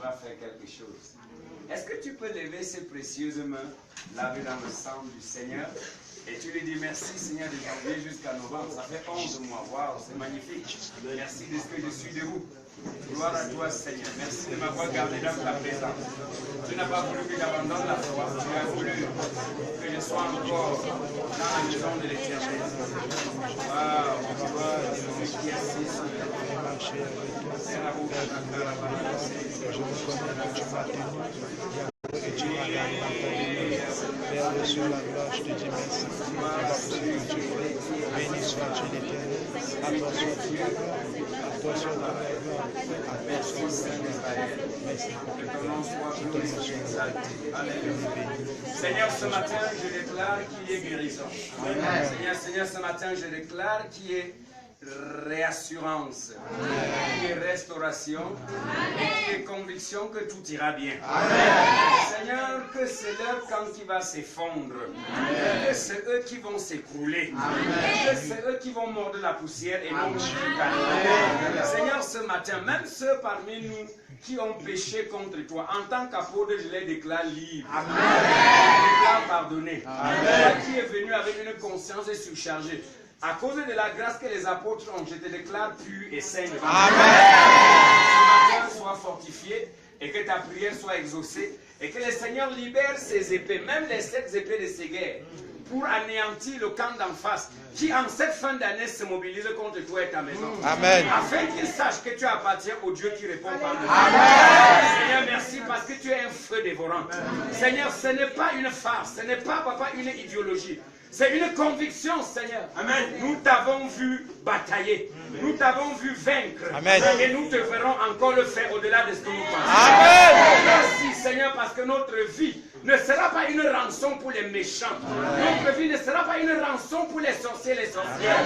va faire quelque chose. Est-ce que tu peux lever ces précieuses mains, lavées dans le sang du Seigneur, et tu lui dis merci Seigneur de janvier jusqu'à novembre, ça fait 11 mois, waouh, c'est magnifique. Merci de ce que je suis debout. Gloire à toi Seigneur, merci de m'avoir gardé dans ta présence. Tu n'as pas voulu que j'abandonne la foi, tu as voulu que je sois encore dans la maison de l'Éternel. Waouh, gloire à celui qui est assis sur le trône. C'est la roue de la balance. Je reconnais que tu m'as tenu et tu m'as gardé dans ton lumière. Père, reçois la gloire, je te dis merci pour ce que tu fais. Béni sois-tu l'Éternel. À toi soit toute la gloire. À toi soit la gloire. À toi soit l'honneur. Merci pour tout ton nom soit exalté. Seigneur, ce matin, je déclare qu'il y ait guérison. Seigneur, ce matin, je déclare qu'il y ait réassurance, qu'il y ait restauration et qu'il y ait conviction que tout ira bien. Seigneur, que c'est leur camp qui va s'effondrer, que c'est eux qui vont s'écrouler, que c'est eux qui vont mordre la poussière et non nous. Seigneur, ce matin, même ceux parmi nous qui ont péché contre toi, en tant qu'apôtre, je les déclare libres. Je les déclare pardonnés. Toi qui es venu avec une conscience surchargée, à cause de la grâce que les apôtres ont, je te déclare pur et saint. Ce matin, sois fortifié et que ta prière soit exaucée et que le Seigneur libère ses épées, même les 7 épées de ses guerres, pour anéantir le camp d'en face qui en cette fin d'année se mobilise contre toi et ta maison. Amen. Afin qu'il sache que tu appartiens au Dieu qui répond par le Seigneur, merci parce que tu es un feu dévorant. Seigneur, ce n'est pas une farce, ce n'est pas, papa, une idéologie. C'est une conviction, Seigneur. Amen. Nous t'avons vu batailler. Nous t'avons vu vaincre. Amen. Et nous te verrons encore le faire au-delà de ce que nous pensons. Amen. Merci, Seigneur, parce que notre vie ne sera pas une rançon pour les méchants. Notre vie ne sera pas une rançon pour les sorciers et les sorcières.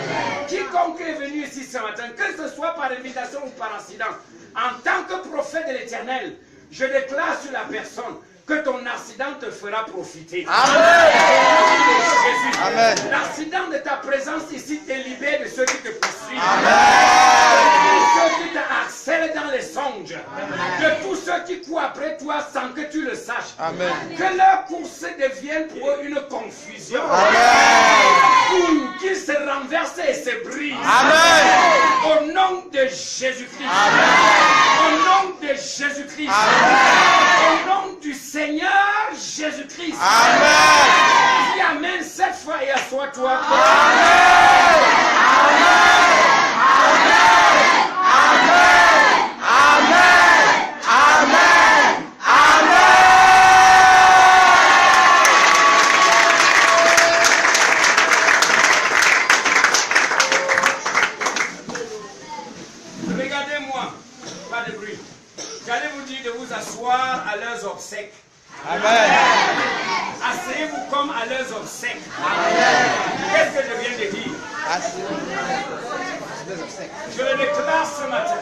Quiconque est venu ici ce matin, que ce soit par invitation ou par incident, en tant que prophète de l'Éternel, je déclare sur la personne que ton accident te fera profiter. Amen. Amen. L'accident de ta présence ici te libère de ceux qui te poursuivent. Amen. De ceux qui te harcèlent dans les songes. De tous ceux qui courent après toi sans que tu le saches. Amen. Que leur course devienne pour eux une confusion. Amen. Qu'ils se renversent et se brisent. Amen. Au nom de Jésus-Christ. Au nom de Jésus-Christ. Au nom du Seigneur Jésus-Christ. Amen. Dis Amen 7 fois et assois-toi. Amen. Regardez-moi, pas de bruit. J'allais vous dire de vous asseoir à leurs obsèques. Amen. Asseyez-vous comme à leurs obsèques. Qu'est-ce que je viens de dire? Je le déclare ce matin.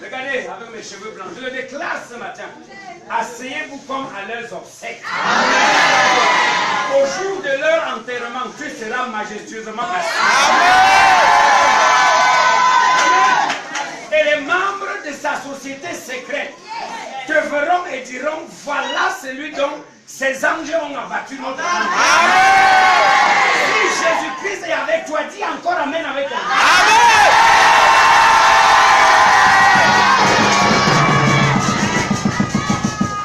Regardez avec mes cheveux blancs. Je le déclare ce matin. Asseyez-vous comme à leurs obsèques. Au jour de leur enterrement, tu seras majestueusement assis. Et les membres de sa société secrète te verront et diront, voilà celui dont ces anges ont abattu notre âme. Si Jésus-Christ est avec toi, dis encore Amen avec toi.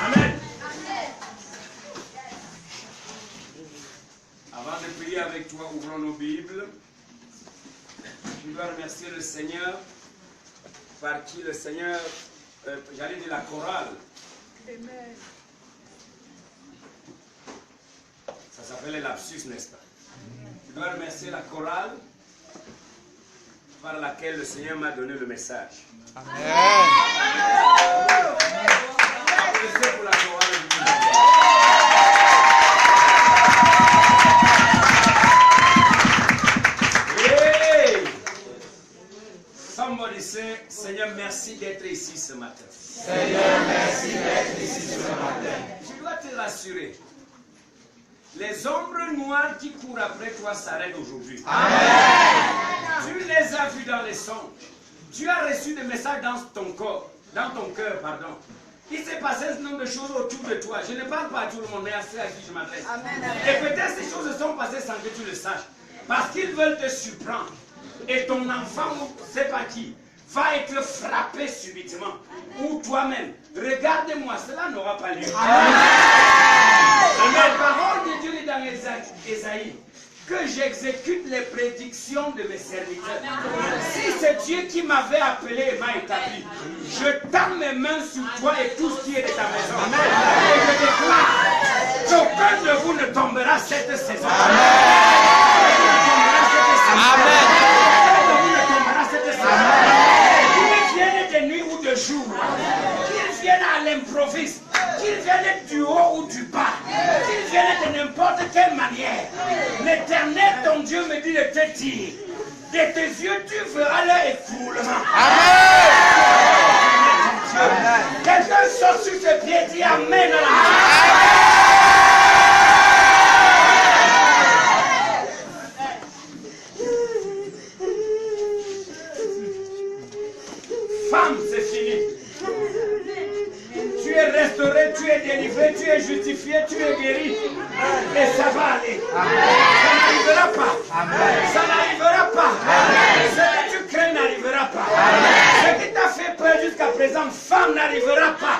Amen. Avant de prier avec toi, ouvrons nos Bibles. Je dois remercier le Seigneur par qui le Seigneur, j'allais dire la chorale. Amen. Ça s'appelle le lapsus, n'est-ce pas? Je dois remercier la chorale par laquelle le Seigneur m'a donné le message. Amen. Applaudissez pour la chorale. Hey! Somebody say, Seigneur, merci d'être ici ce matin. Seigneur, merci d'être ici ce matin. Je dois te rassurer. Les ombres noires qui courent après toi s'arrêtent aujourd'hui. Amen. Tu les as vus dans les songes. Tu as reçu des messages dans ton corps. dans ton cœur, pardon. Il s'est passé un nombre de choses autour de toi. Je ne parle pas à tout le monde, mais à ceux à qui je m'adresse. Et peut-être ces choses se sont passées sans que tu le saches. Parce qu'ils veulent te surprendre. Et ton enfant, ou je ne sais pas qui, va être frappé subitement. Ou toi-même. Regarde-moi, cela n'aura pas lieu. La parole de Dieu est dans Ésaïe. Que j'exécute les prédictions de mes serviteurs. Si c'est Dieu qui m'avait appelé et m'a établi, je tends mes mains sur toi et tout ce qui est de ta maison. Et je déclare qu'aucun de vous ne tombera cette saison. Amen. Qu'ils viennent de nuit ou de jour, qu'ils viennent à l'improviste, qu'ils viennent du haut ou du bas, qu'ils viennent de n'importe quelle manière, l'Éternel, ton Dieu, me dit de te dire, de tes yeux, tu feras leur écroulement. Amen. Quelqu'un sort sur ses pieds et dit Amen à la femme, c'est fini. Tu es restauré, tu es délivré, tu es justifié, tu es guéri. Et ça va aller. Ça n'arrivera pas. Ça n'arrivera pas. Ce que tu crains n'arrivera pas. Ce qui t'a fait peur jusqu'à présent, femme, n'arrivera pas.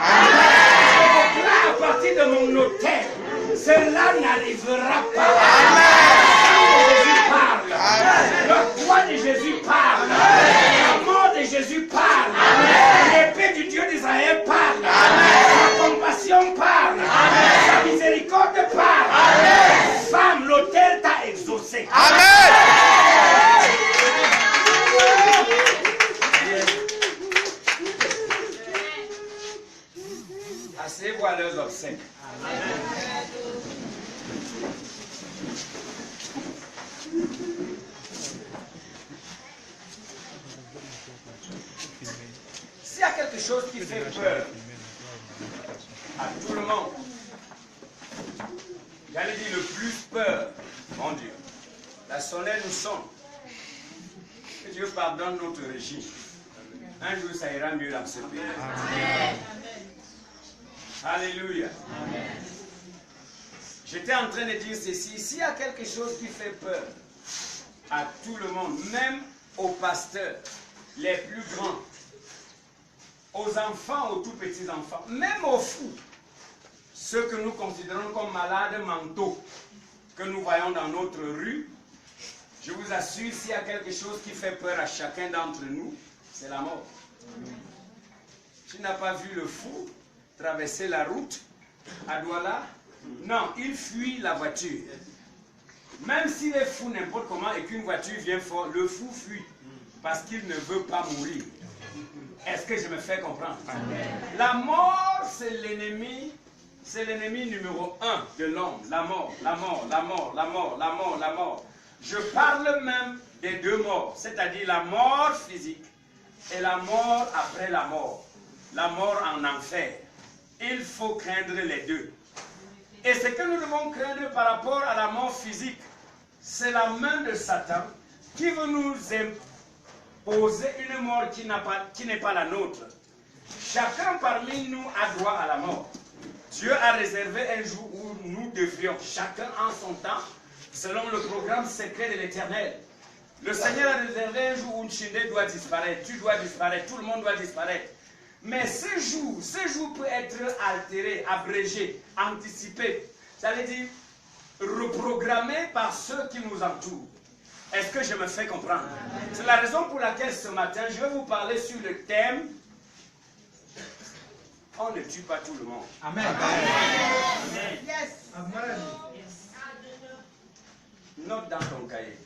Je déclare à partir de mon hôtel, cela n'arrivera pas. Jésus parle. Le poids de Jésus parle. La mort de Jésus parle. L'épée du Dieu d'Israël parle. Sa compassion parle. Sa miséricorde parle. Femme, l'autel t'a exaucé. Amen. Asseyez-vous à leurs obsèques. S'il y a quelque chose qui fait peur à tout le monde, j'allais dire le plus peur, mon Dieu, la sonnette nous sonne. Que Dieu pardonne notre régime. Un jour, ça ira mieux dans ce pays. Amen. Alléluia. Amen. J'étais en train de dire ceci. S'il y a quelque chose qui fait peur à tout le monde, même aux pasteurs, les plus grands, aux enfants, aux tout petits enfants, même aux fous, ceux que nous considérons comme malades mentaux, que nous voyons dans notre rue, je vous assure, s'il y a quelque chose qui fait peur à chacun d'entre nous, c'est la mort. Tu n'as pas vu le fou traverser la route à Douala? Non, il fuit la voiture. Même s'il est fou n'importe comment et qu'une voiture vient fort, le fou fuit parce qu'il ne veut pas mourir. Est-ce que je me fais comprendre? La mort, c'est l'ennemi numéro 1 de l'homme. La mort, la mort, la mort, la mort, la mort, la mort. Je parle même des deux morts, c'est-à-dire la mort physique et la mort après la mort. La mort en enfer. Il faut craindre les deux. Et ce que nous devons craindre par rapport à la mort physique, c'est la main de Satan qui veut nous imposer une mort qui n'est pas la nôtre. Chacun parmi nous a droit à la mort. Dieu a réservé un jour où nous devrions, chacun en son temps, selon le programme secret de l'Éternel. Le Seigneur a réservé un jour où Nchinde doit disparaître, tu dois disparaître, tout le monde doit disparaître. Mais ce jour peut être altéré, abrégé, anticipé. Ça veut dire reprogrammé par ceux qui nous entourent. Est-ce que je me fais comprendre? C'est la raison pour laquelle ce matin, je vais vous parler sur le thème « On ne tue pas tout le monde ». Amen. Amen. Yes. Amen. Note dans ton cahier,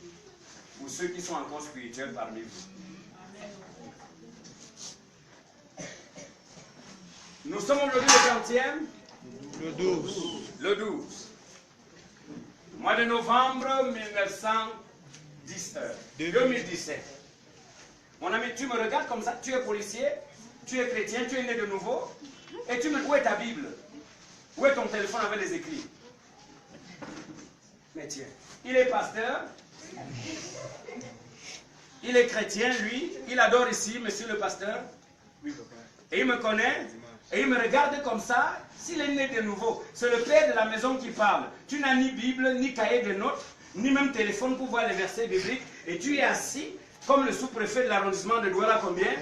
pour ceux qui sont encore spirituels parmi vous. Nous sommes aujourd'hui le 30e? Le 12. Le 12. Mois de novembre 2017. Mon ami, tu me regardes comme ça, tu es policier, tu es chrétien, tu es né de nouveau, et tu me dis, où est ta Bible? Où est ton téléphone avec les écrits? Mais tiens, il est pasteur, il est chrétien, lui, il adore ici, monsieur le pasteur. Oui, papa. Et il me connaît. Et il me regarde comme ça. S'il est né de nouveau, c'est le père de la maison qui parle. Tu n'as ni Bible, ni cahier de notes, ni même téléphone pour voir les versets bibliques. Et tu es assis comme le sous-préfet de l'arrondissement de Douala, combien?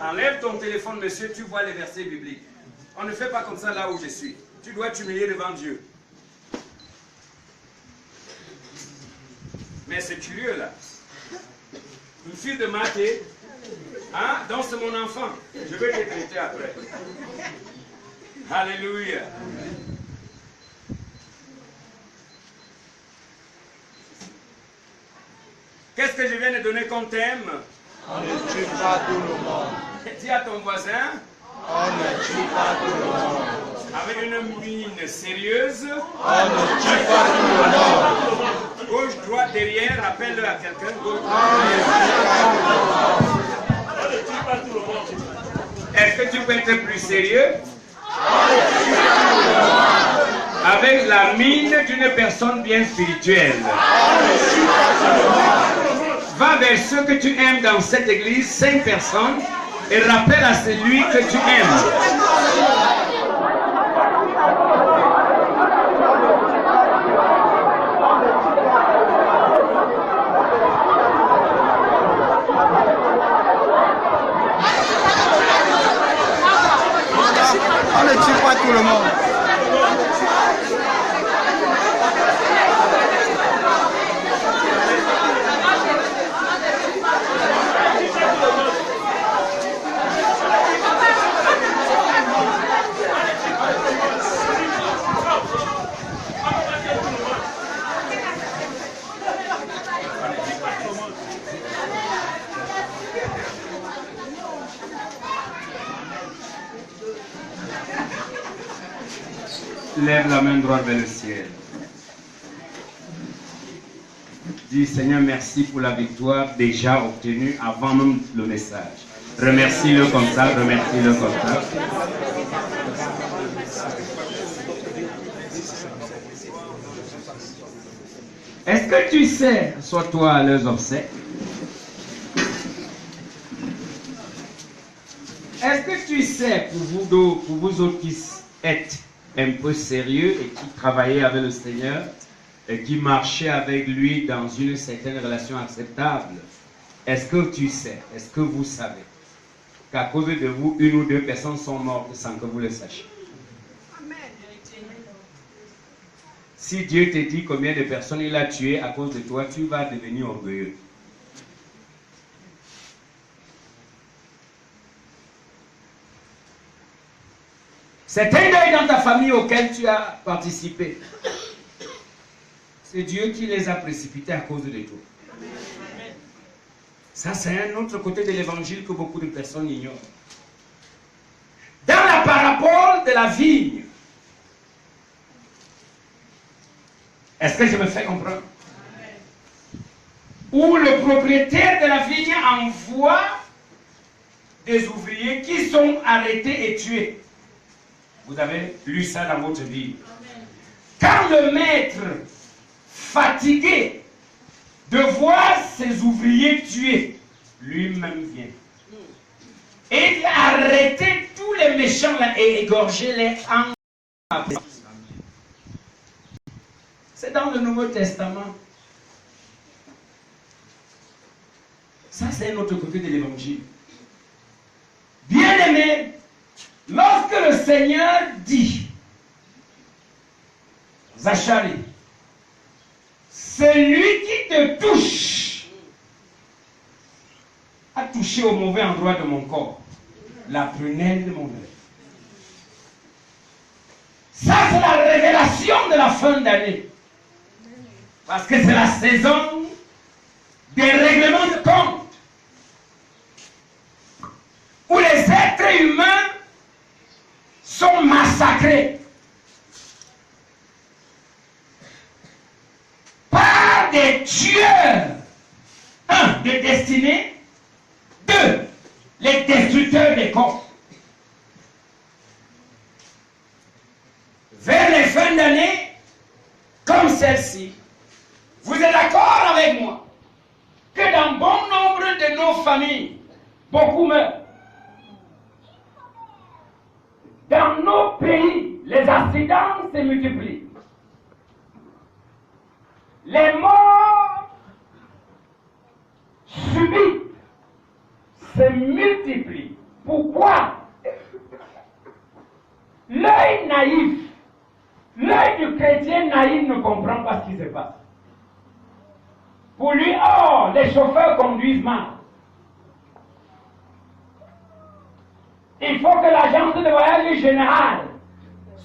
Enlève ton téléphone, monsieur, tu vois les versets bibliques. On ne fait pas comme ça là où je suis. Tu dois t'humilier devant Dieu. Mais c'est curieux là. Une fille de mathé, hein? Donc c'est mon enfant. Je vais te traiter après. Alléluia. Qu'est-ce que je viens de donner comme thème? On ne tue pas tout le monde. Dis à ton voisin. On ne tue pas tout le monde. Avec une mine sérieuse. On ne tue pas tout le monde. Gauche, droite, derrière, rappelle-le à quelqu'un. Gauche, est-ce que tu peux être plus sérieux? Avec la mine d'une personne bien spirituelle. Va vers ceux que tu aimes dans cette église, 5 personnes, et rappelle à celui que tu aimes. On ne tue pas tout le monde. Lève la main droite vers le ciel. Dis Seigneur, merci pour la victoire déjà obtenue avant même le message. Remercie-le comme ça, remercie-le comme ça. Est-ce que tu sais, sois-toi à leurs obsèques? Est-ce que tu sais, pour vous autres qui êtes un peu sérieux et qui travaillait avec le Seigneur et qui marchait avec lui dans une certaine relation acceptable, est-ce que tu sais, est-ce que vous savez qu'à cause de vous, 1 ou 2 personnes sont mortes sans que vous le sachiez? Si Dieu te dit combien de personnes il a tuées à cause de toi, tu vas devenir orgueilleux. C'est un deuil dans ta famille auquel tu as participé. C'est Dieu qui les a précipités à cause de toi. Ça, c'est un autre côté de l'évangile que beaucoup de personnes ignorent. Dans la parabole de la vigne, est-ce que je me fais comprendre? Où le propriétaire de la vigne envoie des ouvriers qui sont arrêtés et tués. Vous avez lu ça dans votre vie. Quand le maître, fatigué de voir ses ouvriers tués, lui-même vient. Et il a arrêté tous les méchants là et égorgé-les en... C'est dans le Nouveau Testament. Ça, c'est un autre côté de l'évangile. Bien-aimé, lorsque le Seigneur dit, Zacharie, celui qui te touche a touché au mauvais endroit de mon corps, la prunelle de mon œil. Ça, c'est la révélation de la fin d'année. Parce que c'est la saison des règlements de compte. Où les êtres humains sont massacrés par des tueurs. 1. De destinée. 2. Les destructeurs des corps. Vers les fins d'année, comme celle-ci, vous êtes d'accord avec moi que dans bon nombre de nos familles, beaucoup meurent. pays, les accidents se multiplient. Les morts subites se multiplient. Pourquoi? L'œil naïf, l'œil du chrétien naïf ne comprend pas ce qui se passe. Pour lui, oh, les chauffeurs conduisent mal. Il faut que l'agence de voyage générale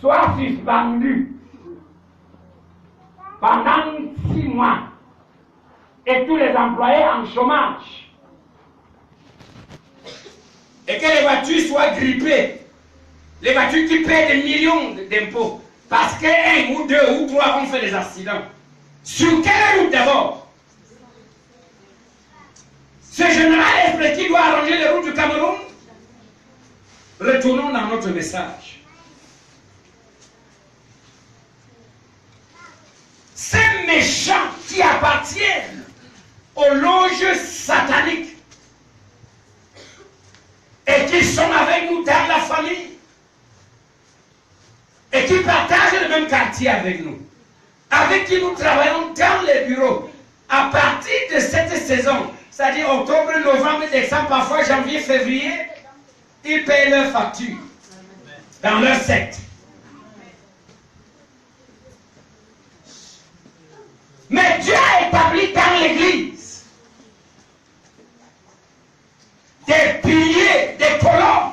soit suspendue pendant 6 mois et tous les employés en chômage. Et que les voitures soient grippées. Les voitures qui paient des millions d'impôts parce qu'un ou deux ou trois ont fait des accidents. Sur quelle route d'abord? Ce général esprit qui doit arranger les routes du Cameroun? Retournons dans notre message. Ces méchants qui appartiennent aux loges sataniques et qui sont avec nous dans la famille et qui partagent le même quartier avec nous, avec qui nous travaillons dans les bureaux, à partir de cette saison, c'est-à-dire octobre, novembre, décembre, parfois janvier, février, ils payent leurs factures dans leur secte. Mais Dieu a établi dans l'Église des piliers, des colonnes,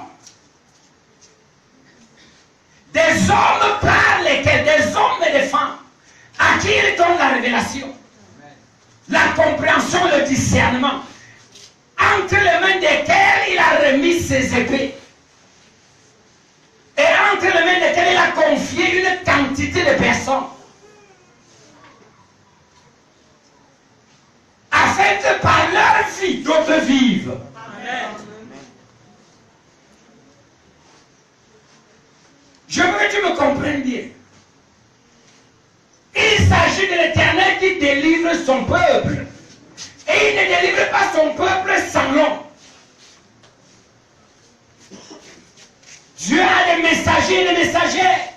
des hommes par lesquels, des hommes et des femmes, à qui il donne la révélation, la compréhension, le discernement, entre les mains desquelles il a remis ses épées, et entre les mains desquelles il a confié une quantité de personnes, afin que par leur vie, d'autres vivent. Amen. Je veux que tu me comprennes bien. Il s'agit de l'Éternel qui délivre son peuple. Et il ne délivre pas son peuple sans nom. Dieu a des messagers et des messagères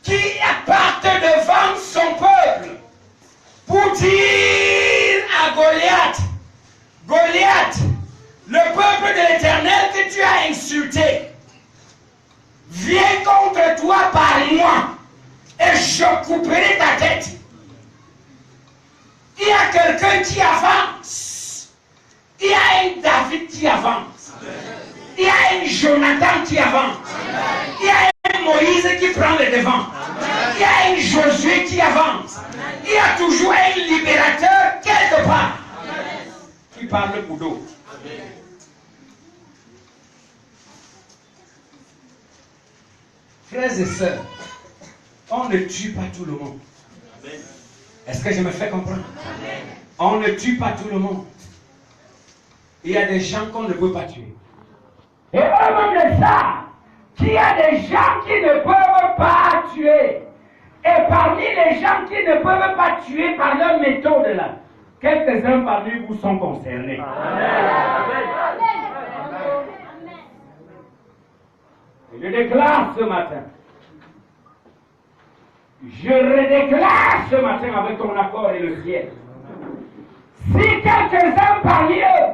qui partent devant son peuple pour dire à Goliath, Goliath, le peuple de l'Éternel que tu as insulté, vient contre toi par moi et je couperai ta tête. Il y a quelqu'un qui avance. Il y a un David qui avance. Il y a un Jonathan qui avance. Il y a un Moïse qui prend le devant. Il y a un Josué qui avance. Il y a toujours un libérateur quelque part qui parle pour d'autres. Frères et sœurs, on ne tue pas tout le monde. Est-ce que je me fais comprendre? On ne tue pas tout le monde. Il y a des gens qu'on ne peut pas tuer. Et au même de ça, qu'il y a des gens qui ne peuvent pas tuer. Et parmi les gens qui ne peuvent pas tuer par leur méthode là, quelques-uns parmi vous sont concernés. Amen. Et je déclare ce matin, je redéclare ce matin avec ton accord et le ciel. Si quelques-uns parmi eux,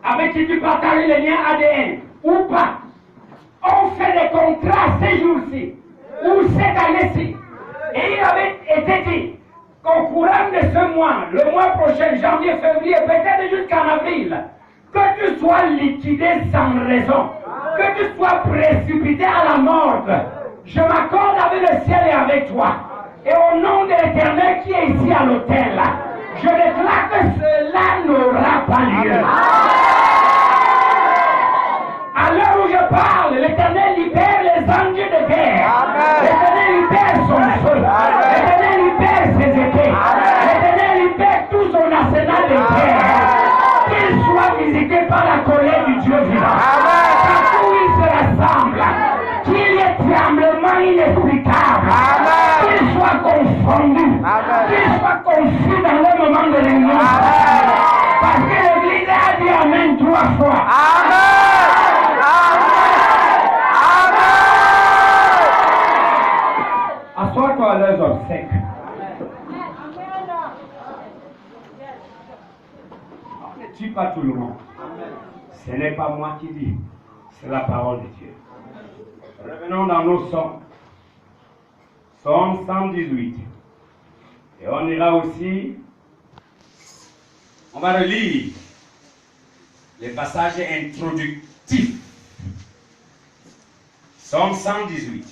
avec qui tu partages les liens ADN, ou pas, ont fait des contrats ces jours-ci, ou cette année-ci, et il avait été dit qu'au courant de ce mois, le mois prochain, janvier, février, peut-être jusqu'en avril, que tu sois liquidé sans raison, que tu sois précipité à la mort, je m'accorde avec le ciel et avec toi. Et au nom de l'Éternel qui est ici à l'autel, je déclare que cela n'aura pas lieu. À l'heure où je parle, l'Éternel libère les anges de guerre. L'Éternel libère son feu. L'Éternel libère ses épées. L'Éternel libère tout son arsenal de guerre. Qu'il soit visité par la colère du Dieu vivant. Partout où il se rassemble, qu'il y ait tremblement inexplicable. Qu'il soit confondu. Qu'il soit confus dans le moment de réunion. Parce que l'Église a dit Amen 3 fois. Amen. tue pas tout le monde. Ce n'est pas moi qui dis, c'est la parole de Dieu. Revenons dans nos psaumes. Psaume 118. Et on ira aussi, on va relire les passages introductifs. Psaume 118.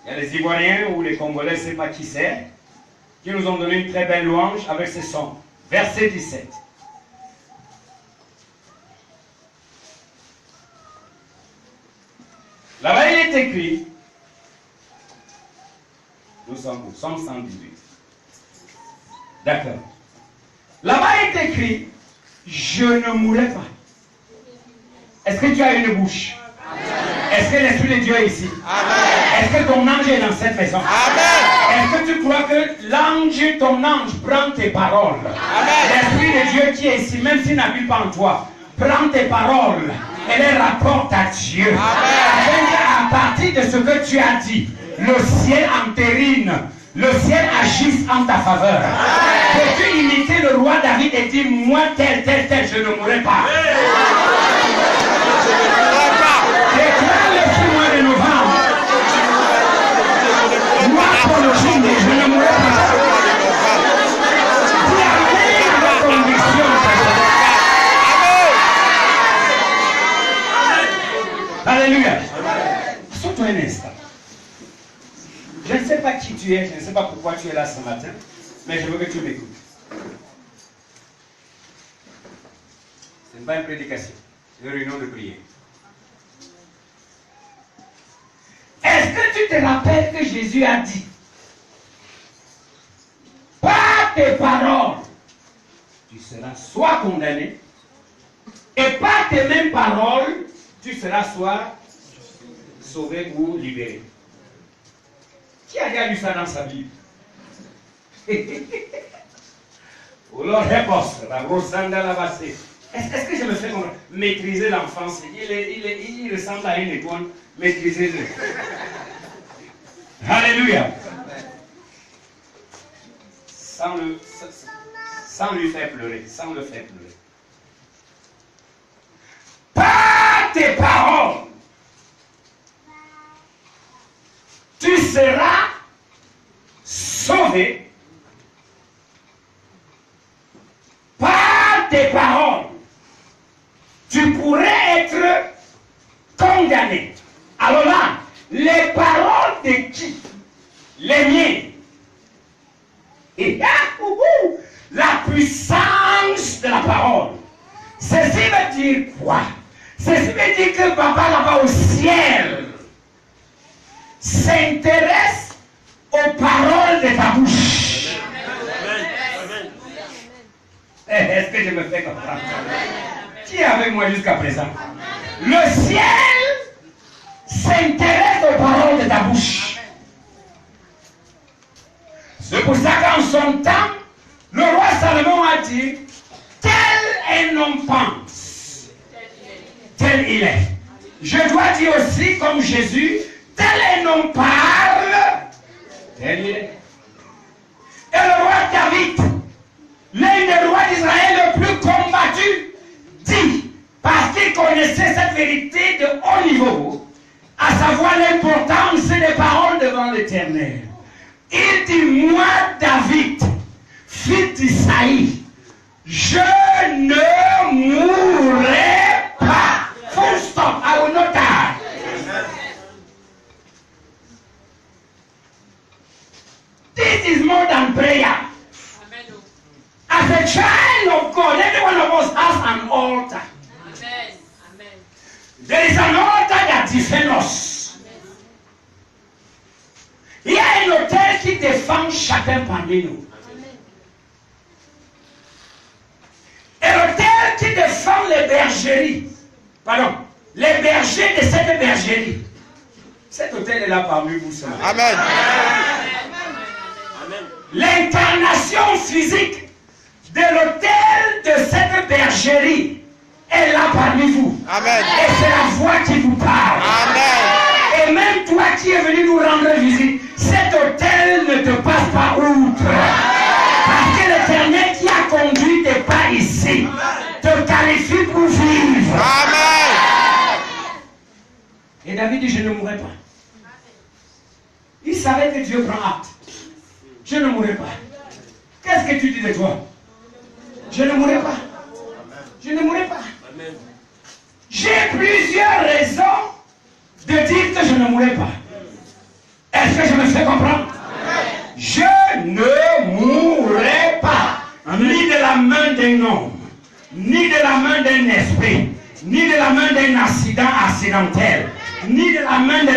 Il y a les Ivoiriens ou les Congolais, je ne sais pas qui c'est, qui nous ont donné une très belle louange avec ce psaume. Verset 17. Là-bas, il est écrit, nous sommes au psaume 118. D'accord. Là-bas, il est écrit, je ne mourrai pas. Est-ce que tu as une bouche? Est-ce que l'Esprit de Dieu est ici? Est-ce que ton ange est dans cette maison? Est-ce que tu crois que l'ange, ton ange, prend tes paroles? L'Esprit de Dieu qui est ici, même s'il n'habite pas en toi, prend tes paroles et les rapporte à Dieu. Afin qu'à partir de ce que tu as dit, le ciel entérine, le ciel agisse en ta faveur. Peux-tu imiter le roi David et dire, moi tel, je ne mourrai pas? Déclare le 6 mois de novembre. Moi pour le jour, je ne mourrai pas. Tu as fait la conviction. Alléluia. Surtout un instant. Je ne sais pas qui tu es, je ne sais pas pourquoi tu es là ce matin, mais je veux que tu m'écoutes. Ce n'est pas une prédication, c'est une réunion de prière. Est-ce que tu te rappelles que Jésus a dit, par tes paroles, tu seras soit condamné, et par tes mêmes paroles, tu seras soit sauvé ou libéré. Qui a déjà lu ça dans sa Bible? Oh Lord, help us. La Rosanda la Bassé. Est-ce que je me fais maîtriser l'enfance? Il ressemble à une école. Maîtriser-le. Alléluia. Sans lui faire pleurer. Sans le faire pleurer. Par tes paroles, tu seras sauvé. Par tes paroles, tu pourrais être condamné. Alors là, les paroles de qui? Les miennes. Et la puissance de la parole. Ceci veut dire quoi? Ceci veut dire que papa là-bas au ciel s'intéresse aux paroles de ta bouche. Est-ce que je me fais comprendre? Qui est avec moi jusqu'à présent? Le ciel s'intéresse aux paroles de ta bouche. C'est pour ça qu'en son temps, le roi Salomon a dit, tel un homme pense, tel il est. Je dois dire aussi, comme Jésus, tel un homme parle, tel il est. Et le roi David, l'un des rois d'Israël le plus combattu, dit, parce qu'il connaissait cette vérité de haut niveau, à savoir l'importance des paroles devant l'Éternel. Il dit, moi David, fils d'Isaïe, je ne mourrai pas. Full stop, I will not die. This is more than prayer. As a child of God, every one of us has an altar. There is an altar that defends us. Il y a un autel qui défend chacun parmi nous. Et l'autel qui défend les bergeries. Pardon, les bergers de cette bergerie. Cet autel est là parmi vous ce matin. Amen. L'incarnation physique de l'autel de cette bergerie est là parmi vous. Amen. Et c'est la voix qui vous parle. Amen. Et même toi qui es venu nous rendre visite, cet autel ne te passe pas outre. Parce que l'Éternel je ne mourrai pas. Il savait que Dieu prend acte. Je ne mourrai pas. Qu'est-ce que tu dis de toi? Je ne mourrai pas. Je ne mourrai pas. J'ai plusieurs raisons de dire que je ne mourrai pas. Est-ce que je me fais comprendre? Je ne mourrai pas. Ni de la main d'un homme, ni de la main d'un esprit, ni de la main d'un accident accidentel, ni de la main de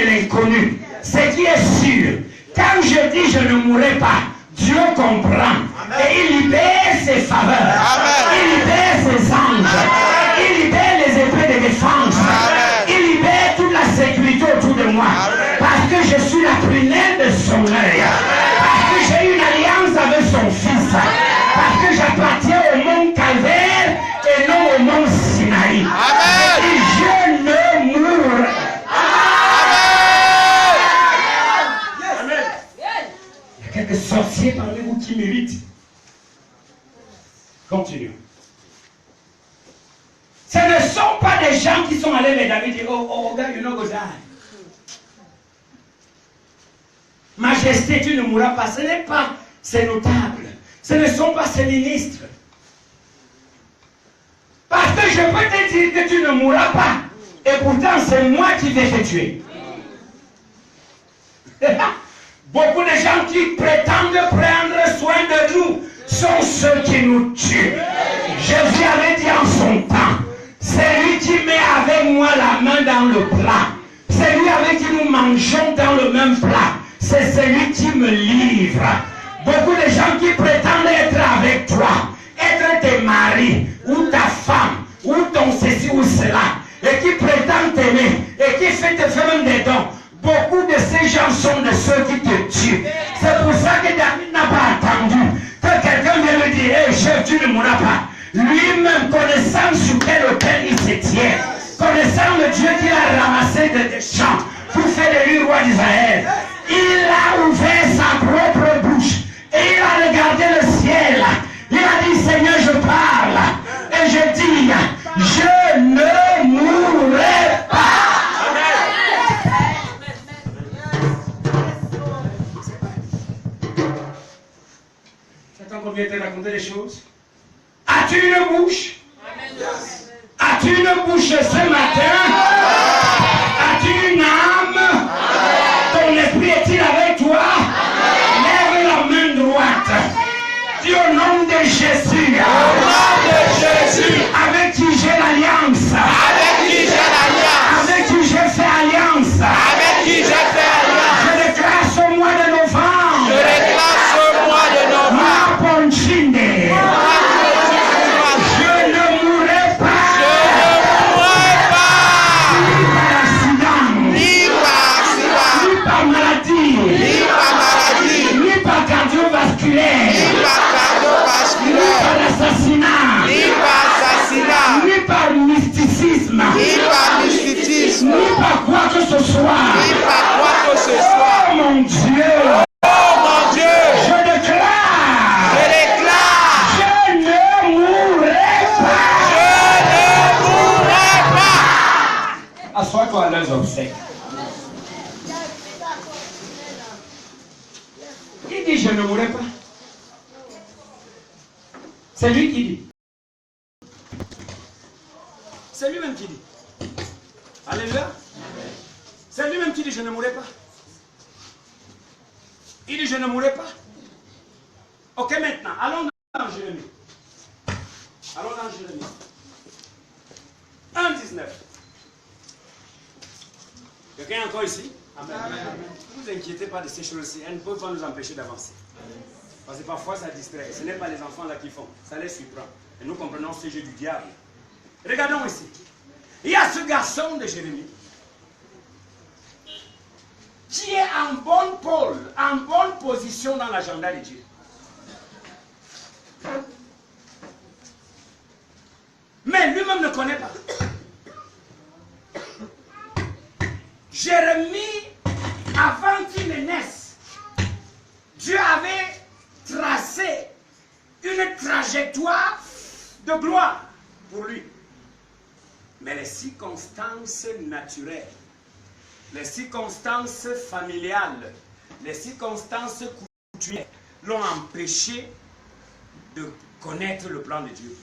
l'inconnu. Ce qui est sûr, quand je dis je ne mourrai pas, Dieu comprend. Et il libère ses faveurs. Il libère ses anges. Il libère les épées de défense. Il libère toute la sécurité autour de moi. Parce que je suis la prunelle de son œil. Parce que j'ai une alliance avec son fils. Parce que j'appartiens au mont Calvaire et non au mont Sinaï. Et je ne mourrai pas. Il y a quelques sorciers parmi vous qui méritent. Continuons. Ce ne sont pas des gens qui sont allés vers David et dire, oh, God, you're not going to die. Majesté, tu ne mourras pas. Ce n'est pas ces notables. Ce ne sont pas ces ministres. Parce que je peux te dire que tu ne mourras pas. Et pourtant, c'est moi qui vais te tuer. Beaucoup de gens qui prétendent prendre soin de nous sont ceux qui nous tuent. Jésus avait dit en son temps, c'est lui qui met avec moi la main dans le plat. C'est lui avec qui nous mangeons dans le même plat. C'est celui qui me livre. Beaucoup de gens qui prétendent être avec toi, être tes maris, ou ta femme, ou ton ceci ou cela, et qui prétendent t'aimer, et qui fait te faire même des dons. Beaucoup de ces gens sont de ceux qui te tuent. C'est pour ça que David n'a pas attendu que quelqu'un vienne lui dire, hey chef, tu ne mourras pas. Lui-même, connaissant sur quel autel il se tient, connaissant le Dieu qu'il a ramassé des champs pour faire de lui roi d'Israël, il a ouvert sa propre bouche et il a regardé le ciel. Il a dit, Seigneur, je parle et je dis, je ne mourrai pas. J'attends qu'on vienne te raconter des choses. As-tu une bouche? As-tu une bouche ce matin? As-tu une âme? Ton esprit est-il avec toi? Lève la main droite. Dis au nom de Jésus. Au nom de Jésus. Avec qui j'ai l'alliance. Avec qui j'ai l'alliance. Avec qui j'ai fait alliance. Avec qui j'ai fait alliance. Je déclare ce mois de novembre. Je déclare ce mois de novembre. Ma ponchine. Ni par mysticisme, ni par quoi que ce soit. Oh mon Dieu, je déclare, je ne mourrai pas. Assois-toi à leurs obsèques. Il dit je ne mourrai pas. C'est lui qui dit. C'est lui-même qui dit. Alléluia. C'est lui-même qui dit je ne mourrai pas. Il dit je ne mourrai pas. Ok, maintenant, allons dans Jérémie. Allons dans Jérémie. 1,19. Quelqu'un encore ici? Amen. Ne vous inquiétez pas de ces choses-ci. Elles ne peuvent pas nous empêcher d'avancer. Parce que parfois ça distrait. Ce n'est pas les enfants là qui font. Ça les surprend. Et nous comprenons ce jeu du diable. Regardons ici. Il y a ce garçon de Jérémie qui est en bonne pôle, en bonne position dans l'agenda de Dieu. Mais lui-même ne connaît pas. Jérémie, avant qu'il ne naisse, Dieu avait tracé une trajectoire de gloire pour lui. Mais les circonstances naturelles Les circonstances familiales, les circonstances coutumières l'ont empêché de connaître le plan de Dieu.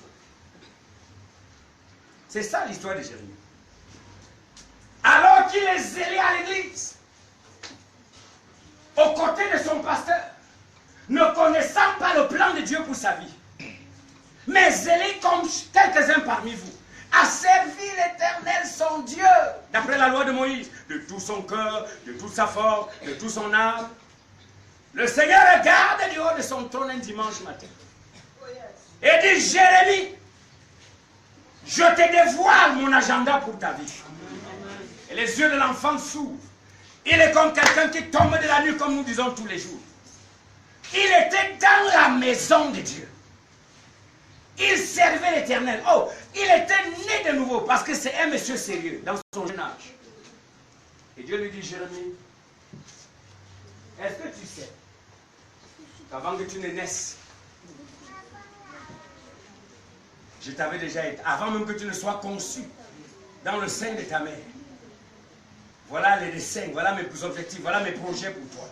C'est ça l'histoire de Jérémie. Alors qu'il est zélé à l'église, aux côtés de son pasteur, ne connaissant pas le plan de Dieu pour sa vie, mais zélé comme quelques-uns parmi vous, a servi l'Éternel son Dieu, d'après la loi de Moïse, de tout son cœur, de toute sa force, de tout son âme. Le Seigneur regarde du haut de son trône un dimanche matin et dit: Jérémie, je te dévoile mon agenda pour ta vie. Et les yeux de l'enfant s'ouvrent. Il est comme quelqu'un qui tombe de la nuit, comme nous disons tous les jours. Il était dans la maison de Dieu. Il servait l'Éternel. Oh, il était né de nouveau parce que c'est un monsieur sérieux dans son jeune âge. Et Dieu lui dit: Jérémie, est-ce que tu sais qu'avant que tu ne naisses, je t'avais déjà été, avant même que tu ne sois conçu dans le sein de ta mère. Voilà les desseins, voilà mes objectifs, voilà mes projets pour toi.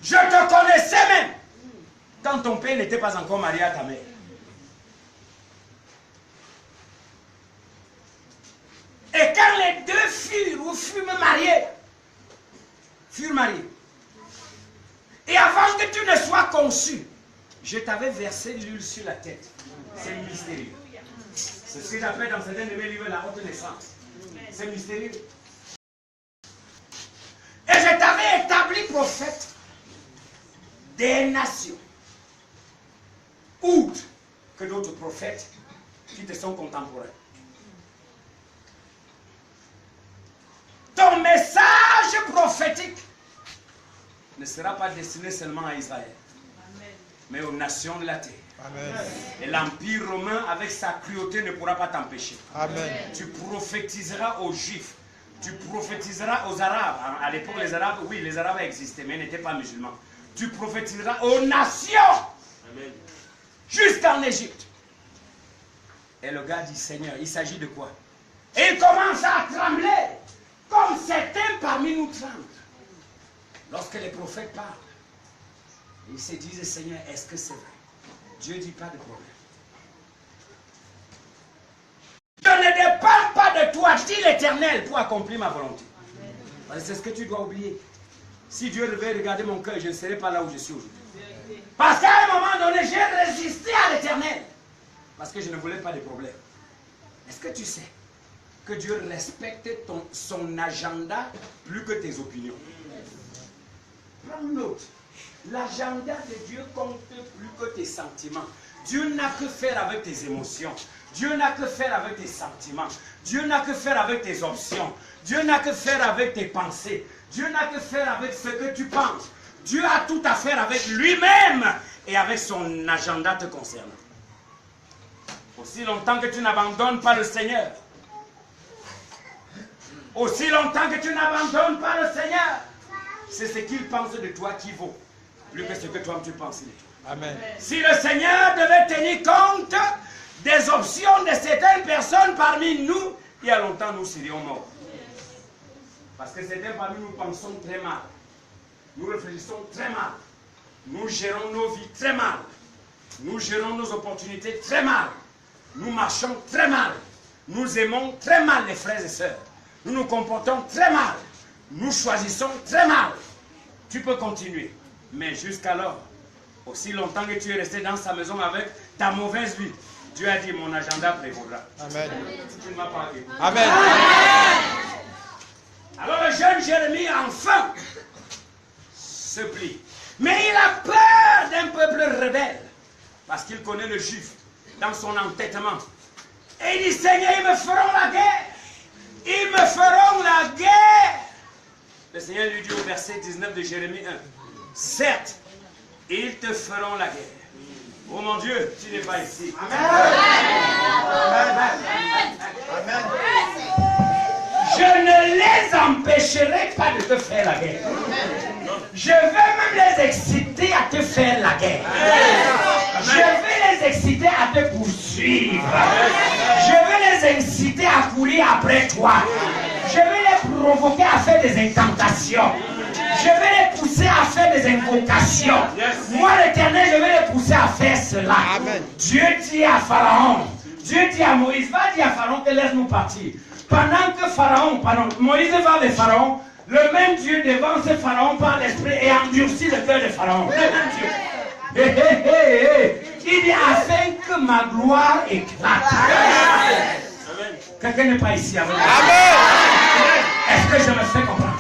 Je te connaissais même quand ton père n'était pas encore marié à ta mère. Et quand les deux furent mariés, et avant que tu ne sois conçu, je t'avais versé l'huile sur la tête. C'est mystérieux. C'est ce que j'appelle dans certains de mes livres la haute naissance. C'est mystérieux. Et je t'avais établi prophète des nations. Outre que d'autres prophètes qui te sont contemporains. Ton message prophétique ne sera pas destiné seulement à Israël, mais aux nations de la terre. Amen. Et l'Empire romain, avec sa cruauté, ne pourra pas t'empêcher. Amen. Tu prophétiseras aux Juifs, tu prophétiseras aux Arabes. À l'époque, les Arabes, oui, les Arabes existaient, mais ils n'étaient pas musulmans. Tu prophétiseras aux nations, jusqu'en Égypte. Et le gars dit: Seigneur, il s'agit de quoi? Et il commence à trembler, comme certains parmi nous tremblent. Lorsque les prophètes parlent, ils se disent: Seigneur, est-ce que c'est vrai? Dieu dit: pas de problème. Je ne dépends pas de toi, dit l'Éternel, pour accomplir ma volonté. C'est ce que tu dois oublier. Si Dieu devait regarder mon cœur, je ne serais pas là où je suis aujourd'hui. Parce qu'à un moment donné, j'ai résisté à l'Éternel. Parce que je ne voulais pas de problème. Est-ce que tu sais que Dieu respecte son agenda plus que tes opinions? Prends note. L'agenda de Dieu compte plus que tes sentiments. Dieu n'a que faire avec tes émotions. Dieu n'a que faire avec tes sentiments. Dieu n'a que faire avec tes options. Dieu n'a que faire avec tes pensées. Dieu n'a que faire avec ce que tu penses. Dieu a tout à faire avec lui-même et avec son agenda te concernant. Aussi longtemps que tu n'abandonnes pas le Seigneur, aussi longtemps que tu n'abandonnes pas le Seigneur, c'est ce qu'il pense de toi qui vaut, plus que ce que toi tu penses de toi. Amen. Si le Seigneur devait tenir compte des options de certaines personnes parmi nous, il y a longtemps nous serions morts. Parce que certains parmi nous pensons très mal. Nous réfléchissons très mal. Nous gérons nos vies très mal. Nous gérons nos opportunités très mal. Nous marchons très mal. Nous aimons très mal les frères et sœurs. Nous nous comportons très mal. Nous choisissons très mal. Tu peux continuer. Mais jusqu'alors, aussi longtemps que tu es resté dans sa maison avec ta mauvaise vie, Dieu a dit: mon agenda prévaudra. Amen. Tu ne m'as pas écouté. Amen. Alors le jeune Jérémie, enfin, se plie. Mais il a peur d'un peuple rebelle. Parce qu'il connaît le juif dans son entêtement. Et il dit: Seigneur, ils me feront la guerre. Ils me feront la guerre. Le Seigneur lui dit au verset 19 de Jérémie 1: certes, ils te feront la guerre. Oh mon Dieu, tu n'es pas ici. Amen. Amen. Je ne les empêcherai pas de te faire la guerre. Je vais même les exciter à te faire la guerre. Je vais les exciter à te poursuivre. Je vais les inciter à courir après toi. Je vais les provoquer à faire des incantations. Je vais les pousser à faire des invocations. Moi, l'Éternel, je vais les pousser à faire cela. Amen. Dieu dit à Pharaon, Dieu dit à Moïse, va dire à Pharaon que laisse-nous partir. Pendant que Moïse va vers Pharaon, le même Dieu devant ce Pharaon par l'esprit et endurcit le cœur de Pharaon. Le même Dieu. Il dit afin que ma gloire éclate. Quelqu'un n'est pas ici avec moi. Est-ce que je me fais comprendre?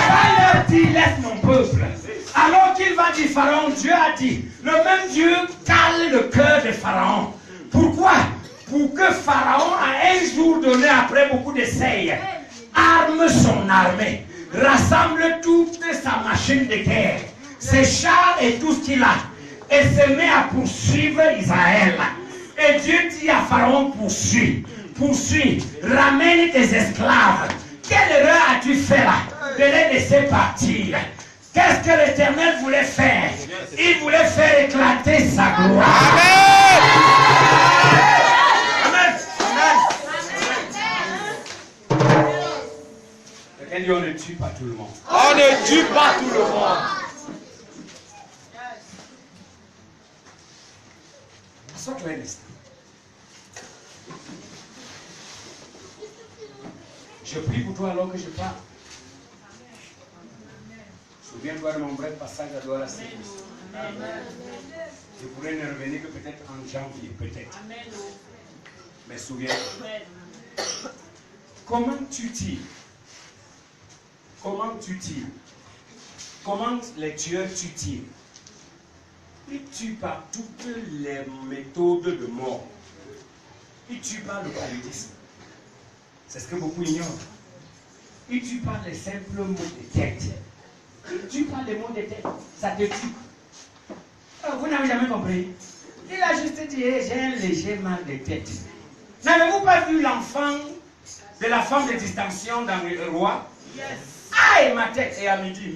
Va leur dire, laisse mon peuple. Alors qu'il va dire, Pharaon, Dieu a dit, le même Dieu cale le cœur de Pharaon. Pourquoi? Pour que Pharaon, à un jour donné, après beaucoup d'essais, arme son armée, rassemble toute sa machine de guerre, ses chars et tout ce qu'il a, et se met à poursuivre Israël. Et Dieu dit à Pharaon, poursuis, ramène tes esclaves. Quelle erreur as-tu fait là? De les laisser partir. Qu'est-ce que l'Éternel voulait faire? Il voulait faire éclater sa gloire. Amen. Quelqu'un dit, on ne tue pas tout le monde. On ne tue pas tout le monde. Sois-toi un instant. Je prie pour toi alors que je parle. Souviens-toi de mon bref passage à Douala Service. Je pourrais ne revenir que peut-être en janvier, peut-être. Mais souviens-toi. Comment tu tires? Comment tu tires? Comment les tueurs tu tires? Ils tuent par toutes les méthodes de mort. Ils tuent par le paludisme. C'est ce que beaucoup ignorent. Ils tuent par les simples mots de tête. Ils tuent par les mots de tête. Ça te tue. Vous n'avez jamais compris. Il a juste dit, j'ai un léger mal de tête. N'avez-vous pas vu l'enfant de la femme de distinction dans le roi? Aïe, ma tête. Et à midi.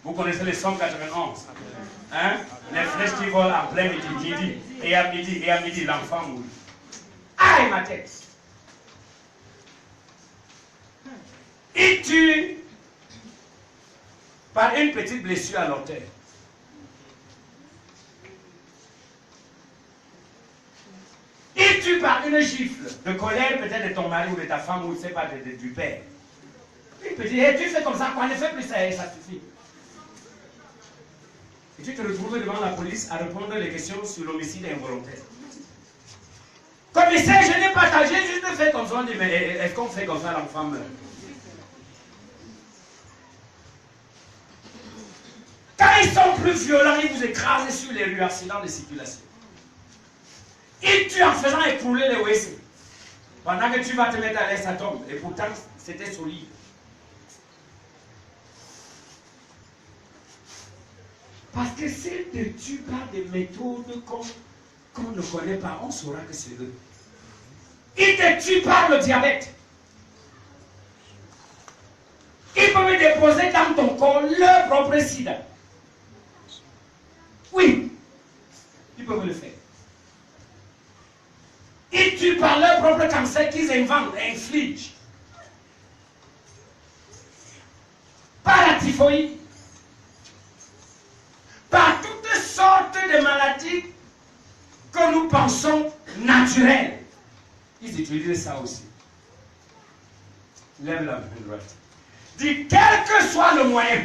Vous connaissez les 191. Hein? Les flèches qui volent en plein midi. Et à midi, l'enfant mourit. Aïe, ma tête. Il tue par une petite blessure à l'orteil. Il tue par une gifle de colère peut-être de ton mari ou de ta femme ou je ne sais pas du père. Il peut dire, hey, tu fais comme ça, quoi, ne fais plus ça, ça suffit. Et tu te retrouves devant la police à répondre les questions sur l'homicide involontaire. Commissaire, je n'ai pas tâché, juste fait comme ça, on dit, mais est-ce qu'on fait comme ça, l'enfant meurt? Quand ils sont plus violents, ils vous écrasent sur les rues, accidents de circulation. Ils tuent en faisant écrouler les WC. Pendant que tu vas te mettre à l'aise, ça tombe. Et pourtant, c'était solide. Parce que s'ils ne tuent pas des méthodes qu'on ne connaît pas, on saura que c'est eux. Ils te tuent par le diabète. Ils peuvent déposer dans ton corps leur propre sida. Oui, ils peuvent le faire. Ils tuent par leur propre cancer qu'ils inventent, infligent. Par la typhoïde. Par toutes sortes de maladies que nous pensons naturelles. Ils utilisent ça aussi. Lève la main droite. Dis, quel que soit le moyen.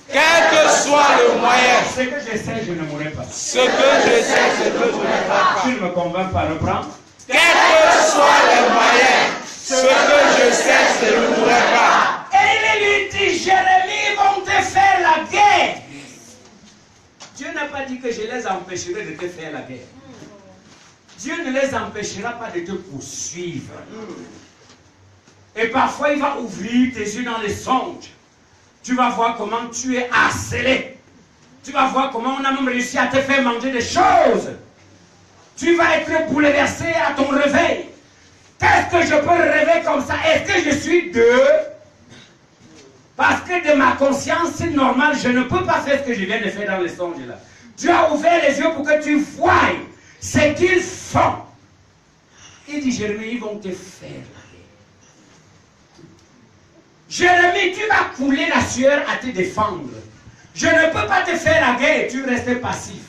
Quel que soit le moyen. Ce que je sais, je ne mourrai pas. Ce que je sais, c'est que je ne mourrai pas. Tu ne me convaincs pas, reprends. Quel que soit le moyen. Ce que je sais, c'est que je ne mourrai pas. Et il lui dit, Jérémie, ils vont te faire la guerre. Dieu n'a pas dit que je les empêcherai de te faire la guerre. Dieu ne les empêchera pas de te poursuivre. Et parfois, il va ouvrir tes yeux dans les songes. Tu vas voir comment tu es harcelé. Tu vas voir comment on a même réussi à te faire manger des choses. Tu vas être bouleversé à ton réveil. Qu'est-ce que je peux rêver comme ça? Est-ce que je suis deux? Parce que de ma conscience normale, je ne peux pas faire ce que je viens de faire dans les songes là. Dieu a ouvert les yeux pour que tu voies ce qu'ils font. Il dit, Jérémie, ils vont te faire la guerre. Jérémie, tu vas couler la sueur à te défendre. Je ne peux pas te faire la guerre et tu restes passif.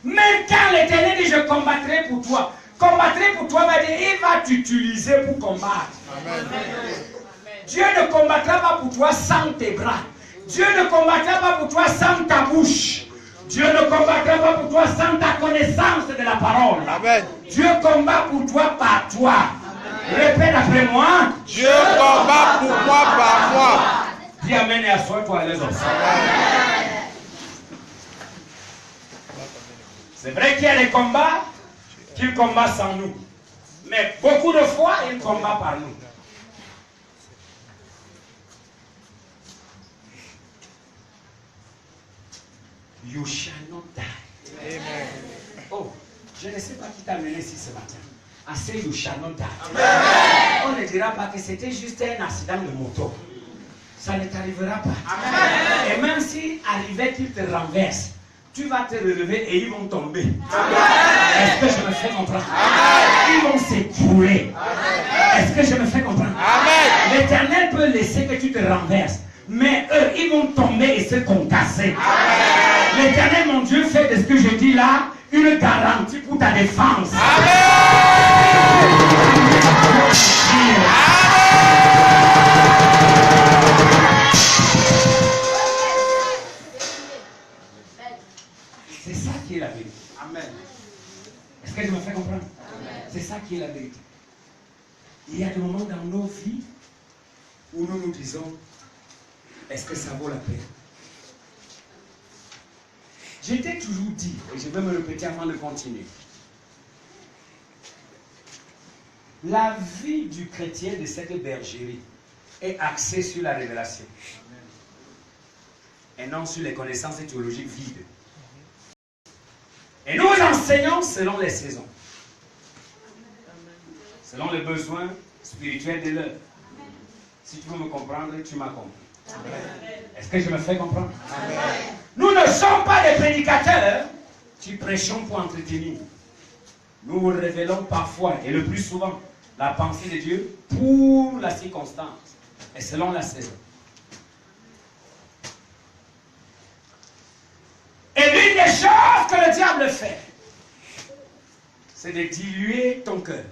Même quand l'Éternel dit, je combattrai pour toi. Combattrai pour toi, va dire, il va t'utiliser pour combattre. Amen. Dieu ne combattra pas pour toi sans tes bras. Dieu ne combattra pas pour toi sans ta bouche. Dieu ne combattra pas pour toi sans ta connaissance de la parole. Amen. Dieu combat pour toi par toi. Amen. Répète après moi. Dieu combat pour moi par moi. Dis amen et assois-toi les autres. C'est vrai qu'il y a des combats qu'il combat sans nous. Mais beaucoup de fois, il combat par nous. You shall not die. Amen. Oh, je ne sais pas qui t'a mené ici ce matin. I say you shall not die. Amen. On ne dira pas que c'était juste un accident de moto. Ça ne t'arrivera pas. Amen. Et même si arrivait qu'il te renverse, tu vas te relever et ils vont tomber. Est-ce que je me fais comprendre? Amen. Ils vont s'écrouler. Est-ce que je me fais comprendre? Amen. L'Éternel peut laisser que tu te renverses. Mais eux, ils vont tomber et se concasser. L'Éternel, mon Dieu, fait de ce que je dis là une garantie pour ta défense. C'est ça qui est la vérité. Amen. Est-ce que je me fais comprendre? C'est ça qui est la vérité. Il y a des moments dans nos vies où nous nous disons, est-ce que ça vaut la peine? Je t'ai toujours dit, et je vais me répéter avant de continuer, la vie du chrétien de cette bergerie est axée sur la révélation et non sur les connaissances théologiques vides. Et nous enseignons selon les saisons, selon les besoins spirituels de l'heure. Si tu veux me comprendre, tu m'as compris. Est-ce que je me fais comprendre? Amen. Nous ne sommes pas des prédicateurs qui prêchons pour entretenir. Nous vous révélons parfois, et le plus souvent, la pensée de Dieu pour la circonstance et selon la saison. Et l'une des choses que le diable fait, c'est de diluer ton cœur,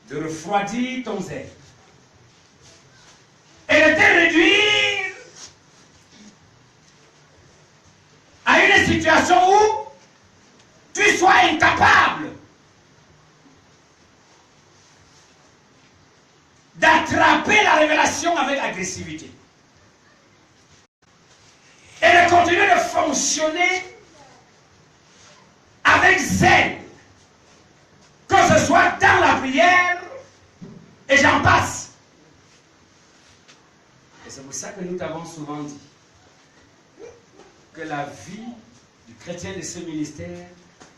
de refroidir ton zèle et de te réduire à une situation où tu sois incapable d'attraper la révélation avec agressivité et de continuer de fonctionner avec zèle, que ce soit dans la prière et j'en passe. Et c'est pour ça que nous t'avons souvent dit que la vie du chrétien de ce ministère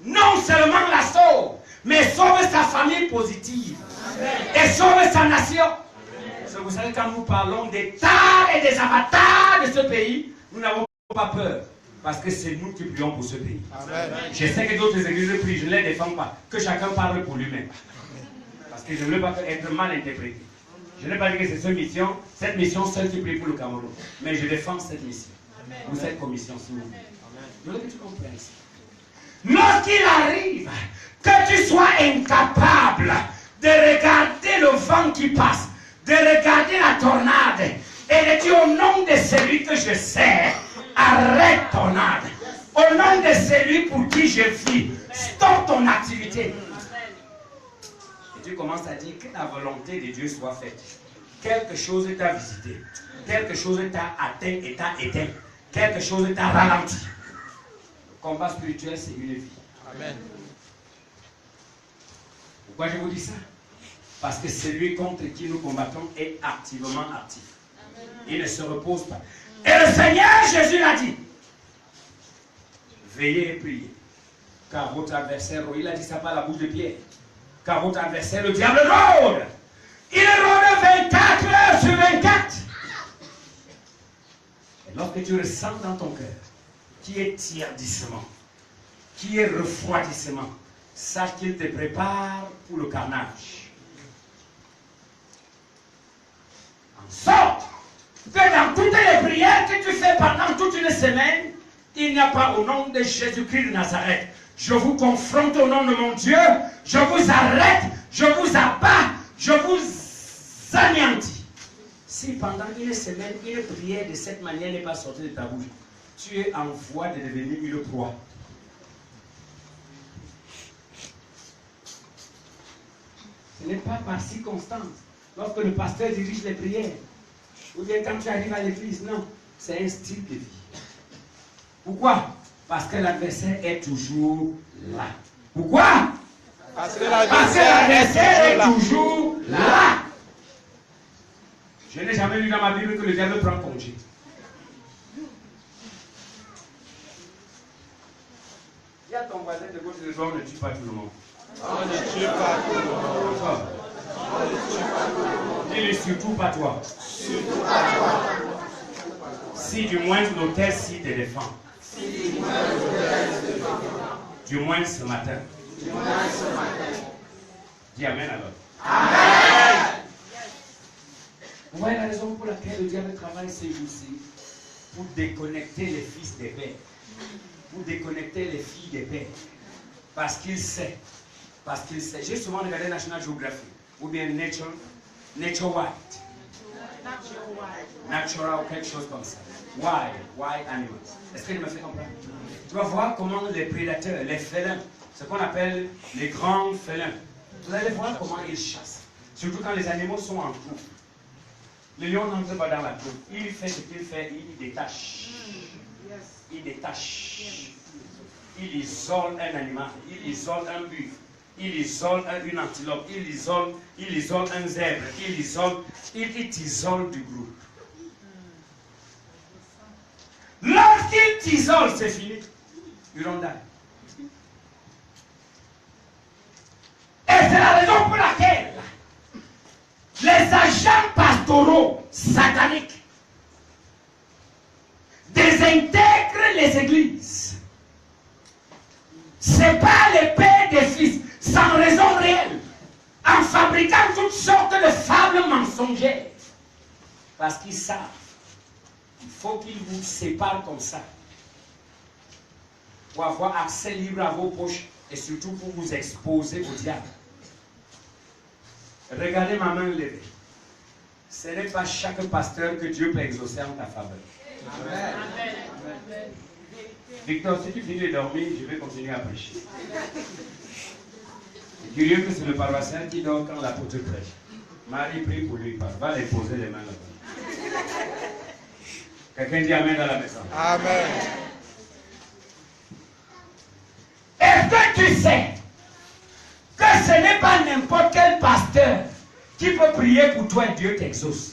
non seulement la sauve, mais sauve sa famille positive. Amen. Et sauve sa nation. C'est pour ça que quand nous parlons des tas et des avatars de ce pays, nous n'avons pas peur. Parce que c'est nous qui prions pour ce pays. Amen. Je sais que d'autres églises prient, je ne les défends pas. Que chacun parle pour lui-même. Parce que je ne veux pas être mal interprété. Je n'ai pas dit que c'est cette mission seule qui prie pour le Cameroun. Mais je défends cette mission. Amen. Ou cette commission, s'il vous plaît. Je veux que tu comprennes ça. Lorsqu'il arrive que tu sois incapable de regarder le vent qui passe, de regarder la tornade, et de dire au nom de celui que je sers, arrête ton âme. Au nom de celui pour qui je vis, stoppe ton activité. Et tu commences à dire que la volonté de Dieu soit faite. Quelque chose t'a visité. Quelque chose t'a atteint et t'a éteint. Quelque chose t'a ralenti. Le combat spirituel, c'est une vie. Amen. Pourquoi je vous dis ça? Parce que celui contre qui nous combattons est activement actif. Amen. Il ne se repose pas. Et le Seigneur Jésus l'a dit. Veillez et priez. Car votre adversaire, il a dit ça par la bouche de Pierre. Car votre adversaire, le diable rôde. Il rôde 24 heures sur 24. Et lorsque tu ressens dans ton cœur qui est tierdissement, qui est refroidissement, sache qu'il te prépare pour le carnage. En sorte que dans toutes les prières que tu fais pendant toute une semaine, il n'y a pas au nom de Jésus-Christ de Nazareth. Je vous confronte au nom de mon Dieu, je vous arrête, je vous abats, je vous anéantis. Si pendant une semaine, une prière de cette manière n'est pas sortie de ta bouche, tu es en voie de devenir une proie. Ce n'est pas par circonstance. Lorsque le pasteur dirige les prières, ou bien quand tu arrives à l'église, non. C'est un style de vie. Pourquoi? Parce que l'adversaire est toujours là. Pourquoi? Parce que l'adversaire est toujours là. Je n'ai jamais lu dans ma Bible que le diable prend congé. Dis à ton voisin de gauche et de droite, on ne tue pas tout le monde. On ne tue pas tout le monde. Dis-le surtout pas toi. Si du moins l'autel s'y te défend. Du moins ce matin. Dis Amen alors. Amen. Vous voyez la raison pour laquelle le diable travaille ces jours-ci? Pour déconnecter les fils des pères. Pour déconnecter les filles des pères. Parce qu'il sait. Parce qu'il sait. J'ai souvent regardé National Geographic. Ou bien Nature White. Natural ou quelque chose comme ça. Wild animals. Est-ce qu'il me fait comprendre? Tu vas voir comment les prédateurs, les félins, ce qu'on appelle les grands félins, vous allez voir comment ils chassent. Surtout quand les animaux sont en troupe. Le lion n'entre pas dans la troupe. Il fait ce qu'il fait, il détache. Il détache. Il isole un animal, il isole un buffle, il isole une antilope, il isole un zèbre, il t'isole du groupe. Lorsqu'il t'isole, c'est fini. You don't die. Et c'est la raison pour laquelle les agents pastoraux sataniques désintègrent les églises. C'est pas les pères des fils, sans raison réelle, en fabriquant toutes sortes de fables mensongères. Parce qu'ils savent, il faut qu'ils vous séparent comme ça, pour avoir accès libre à vos poches, et surtout pour vous exposer au diable. Regardez ma main levée. Ce n'est pas chaque pasteur que Dieu peut exaucer en ta faveur. Amen. Amen. Victor, si tu finis de dormir, je vais continuer à prêcher. C'est curieux que c'est le paroissien qui dort quand l'apôtre prêche. Marie prie pour lui, va les poser les mains là-bas. Quelqu'un dit Amen dans la maison. Amen. Est-ce que tu sais que ce n'est pas n'importe quel pasteur qui peut prier pour toi et Dieu t'exauce?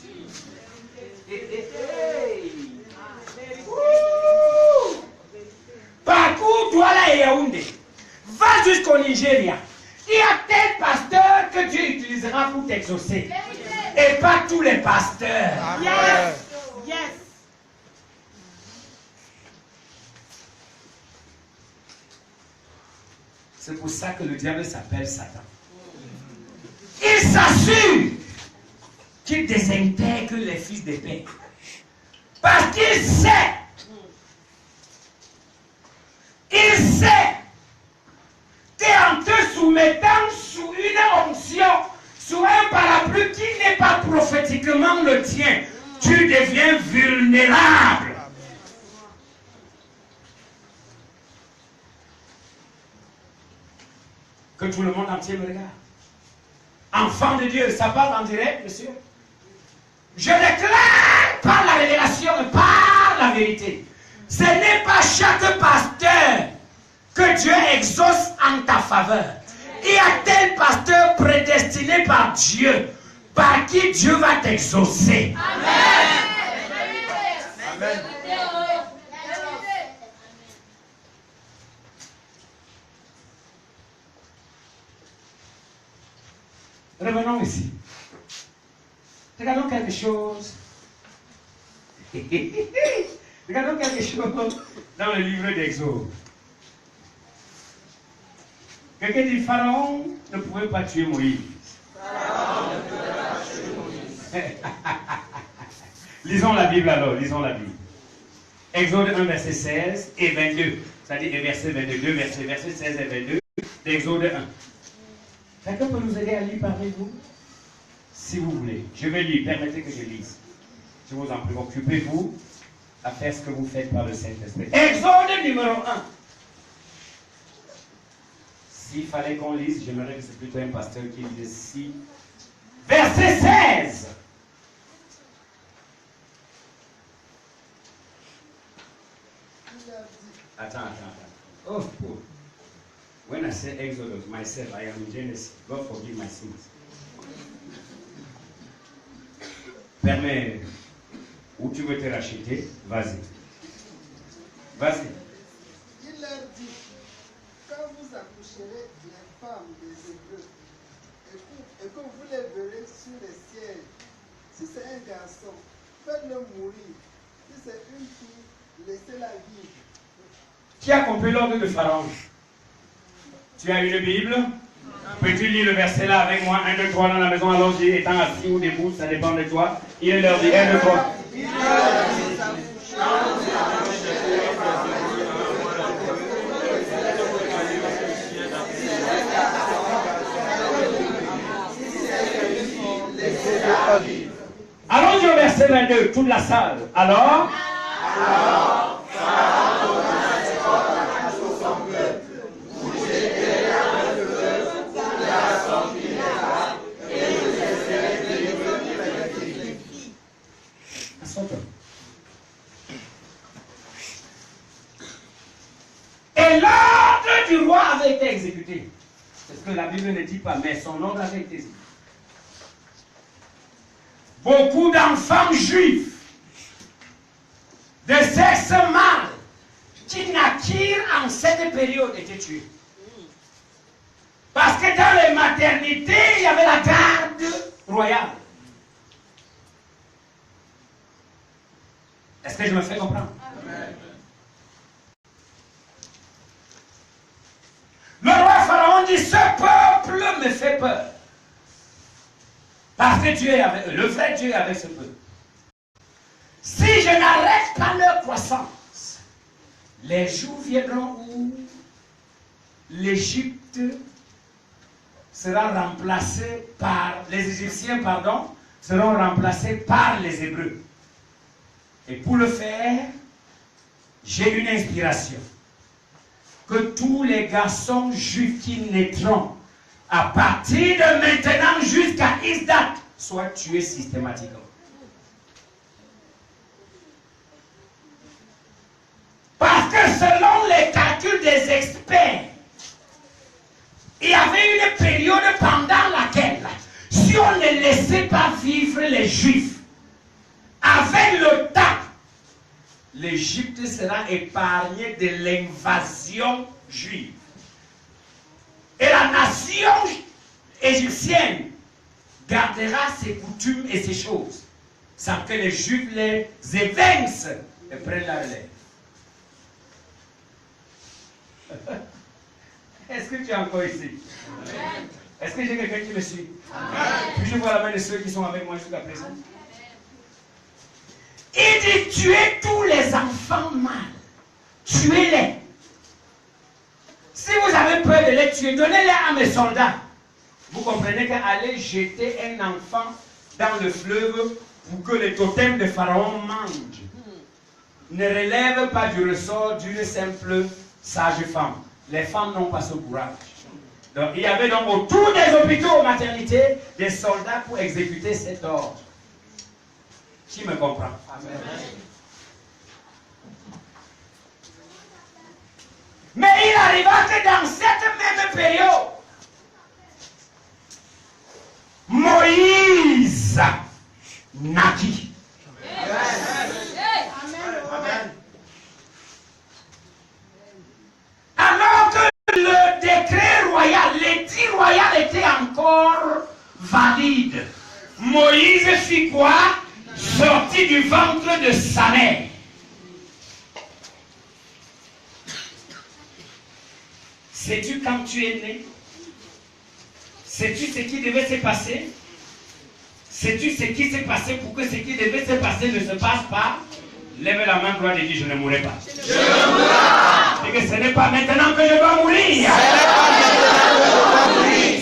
Parcours Douala et Yaoundé, va jusqu'au Nigeria. Il y a tel pasteur que Dieu utilisera pour t'exaucer. Et pas tous les pasteurs. Amen. Yes. C'est pour ça que le diable s'appelle Satan. Il s'assure qu'il désintègre les fils des pères. Parce qu'il sait. Il sait qu'en te soumettant sous une onction, sous un parapluie qui n'est pas prophétiquement le tien, tu deviens vulnérable. Que tout le monde entier me regarde. Enfant de Dieu, ça parle en direct, monsieur. Je déclare par la révélation et par la vérité. Ce n'est pas chaque pasteur que Dieu exauce en ta faveur. Il y a tel pasteur prédestiné par Dieu, par qui Dieu va t'exaucer. Amen. Amen. Revenons ici. Regardons quelque chose. Regardons quelque chose dans le livre d'Exode. Quelqu'un dit Pharaon ne pouvait pas tuer Moïse. Lisons la Bible alors, lisons la Bible. Exode 1, verset 16 et 22. C'est-à-dire verset 22, verset 16 et 22 d'Exode 1. Quelqu'un peut nous aider à lire parmi vous? Si vous voulez. Je vais lire, permettez que je lise. Je vous en prie, occupez-vous à faire ce que vous faites par le Saint-Esprit. Exode numéro 1. S'il fallait qu'on lise, j'aimerais que c'est plutôt un pasteur qui lise ici. Verset 16. Attends. Oh, when I say Exodus, myself, I am in Genesis. God forgive my sins. Permets, où tu veux te racheter, vas-y. Vas-y. Il leur dit, quand vous accoucherez les femmes des Hébreux, et que vous les verrez sur les sièges, si c'est un garçon, faites-le mourir. Si c'est une fille, laissez-la vivre. Qui a compris l'ordre de Pharaon? Tu as une Bible? Peux-tu lire le verset là avec moi? 1, 2, 3 dans la maison, allons-y, étant assis ou debout, ça dépend de toi. Il leur dit 1, 2, 3. Allons-y au verset 22, toute la salle. Alors et l'ordre du roi avait été exécuté. C'est ce que la Bible ne dit pas, mais son ordre avait été exécuté. Beaucoup d'enfants juifs de sexe mâle qui naquirent en cette période étaient tués. Parce que dans les maternités, il y avait la garde royale. Est-ce que je me fais comprendre? Amen. Le roi Pharaon dit, ce peuple me fait peur. Parce que Dieu est avec eux. Le vrai Dieu est avec ce peuple. Si je n'arrête pas leur croissance, les jours viendront où l'Égypte sera remplacée par, les Égyptiens, seront remplacés par les Hébreux. Et pour le faire, j'ai une inspiration. Que tous les garçons juifs qui naîtront à partir de maintenant jusqu'à X date soient tués systématiquement. Parce que selon les calculs des experts, il y avait une période pendant laquelle, si on ne laissait pas vivre les Juifs, avec le temps, l'Égypte sera épargnée de l'invasion juive. Et la nation égyptienne gardera ses coutumes et ses choses, sans que les Juifs les évincent et prennent la relève. Est-ce que tu es encore ici? Amen. Est-ce que j'ai quelqu'un qui me suit? Puis je vois la main de ceux qui sont avec moi jusqu'à présent. Il dit tuez tous les enfants mâles. Tuez-les. Si vous avez peur de les tuer, donnez-les à mes soldats. Vous comprenez qu'aller jeter un enfant dans le fleuve pour que les totems de Pharaon mangent ne relève pas du ressort d'une simple sage-femme. Les femmes n'ont pas ce courage. Donc, il y avait donc autour des hôpitaux, maternités, des soldats pour exécuter cet ordre. Qui me comprend? Amen. Mais il arriva que dans cette même période, Moïse naquit. Amen. Alors que le décret royal, l'édit royal était encore valide, Moïse fit quoi? Sorti du ventre de sa mère. Sais-tu quand tu es né? Sais-tu ce qui devait se passer? Sais-tu ce qui s'est passé pour que ce qui devait se passer ne se passe pas? Lève la main droite et dis, je ne mourrai pas. Je ne mourrai pas. Et que ce n'est pas maintenant que je dois mourir.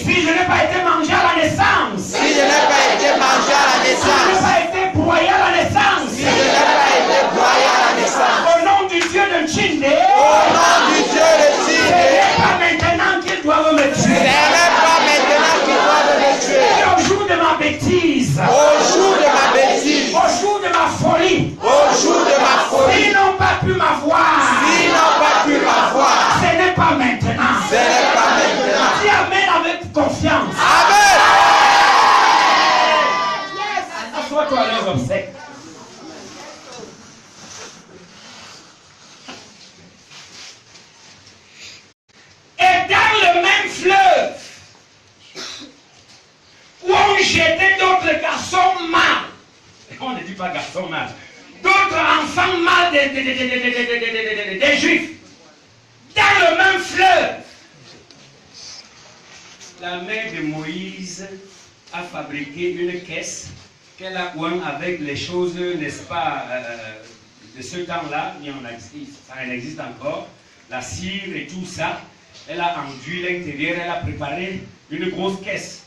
Si je n'ai pas été mangé à la naissance. Si je n'ai pas été mangé à la naissance. Si je n'ai pas été broyé à la naissance. Si je n'ai pas été broyé à la naissance. Au nom du Dieu de Nchinde. Au nom du Dieu de Nchinde. Ce n'est pas maintenant qu'ils doivent me tuer. Ce n'est pas maintenant qu'ils doivent me tuer. Et au jour de ma bêtise. Au jour de ma bêtise. Au jour de ma folie. Au jour de ma folie. S'ils n'ont pas pu m'avoir. S'ils n'ont pas pu m'avoir. Ce n'est pas maintenant. Ce n'est pas maintenant. Dis amen avec confiance. Amen. Assois-toi à leurs obsèques. Et dans le même fleuve où on jetait d'autres garçons mâles, on ne dit pas garçons mâles, d'autres enfants mâles des Juifs, dans le même fleuve, la mère de Moïse a fabriqué une caisse qu'elle a oint avec les choses, n'est-ce pas, de ce temps-là, ça existe encore, la cire et tout ça. Elle a enduit l'intérieur, elle a préparé une grosse caisse.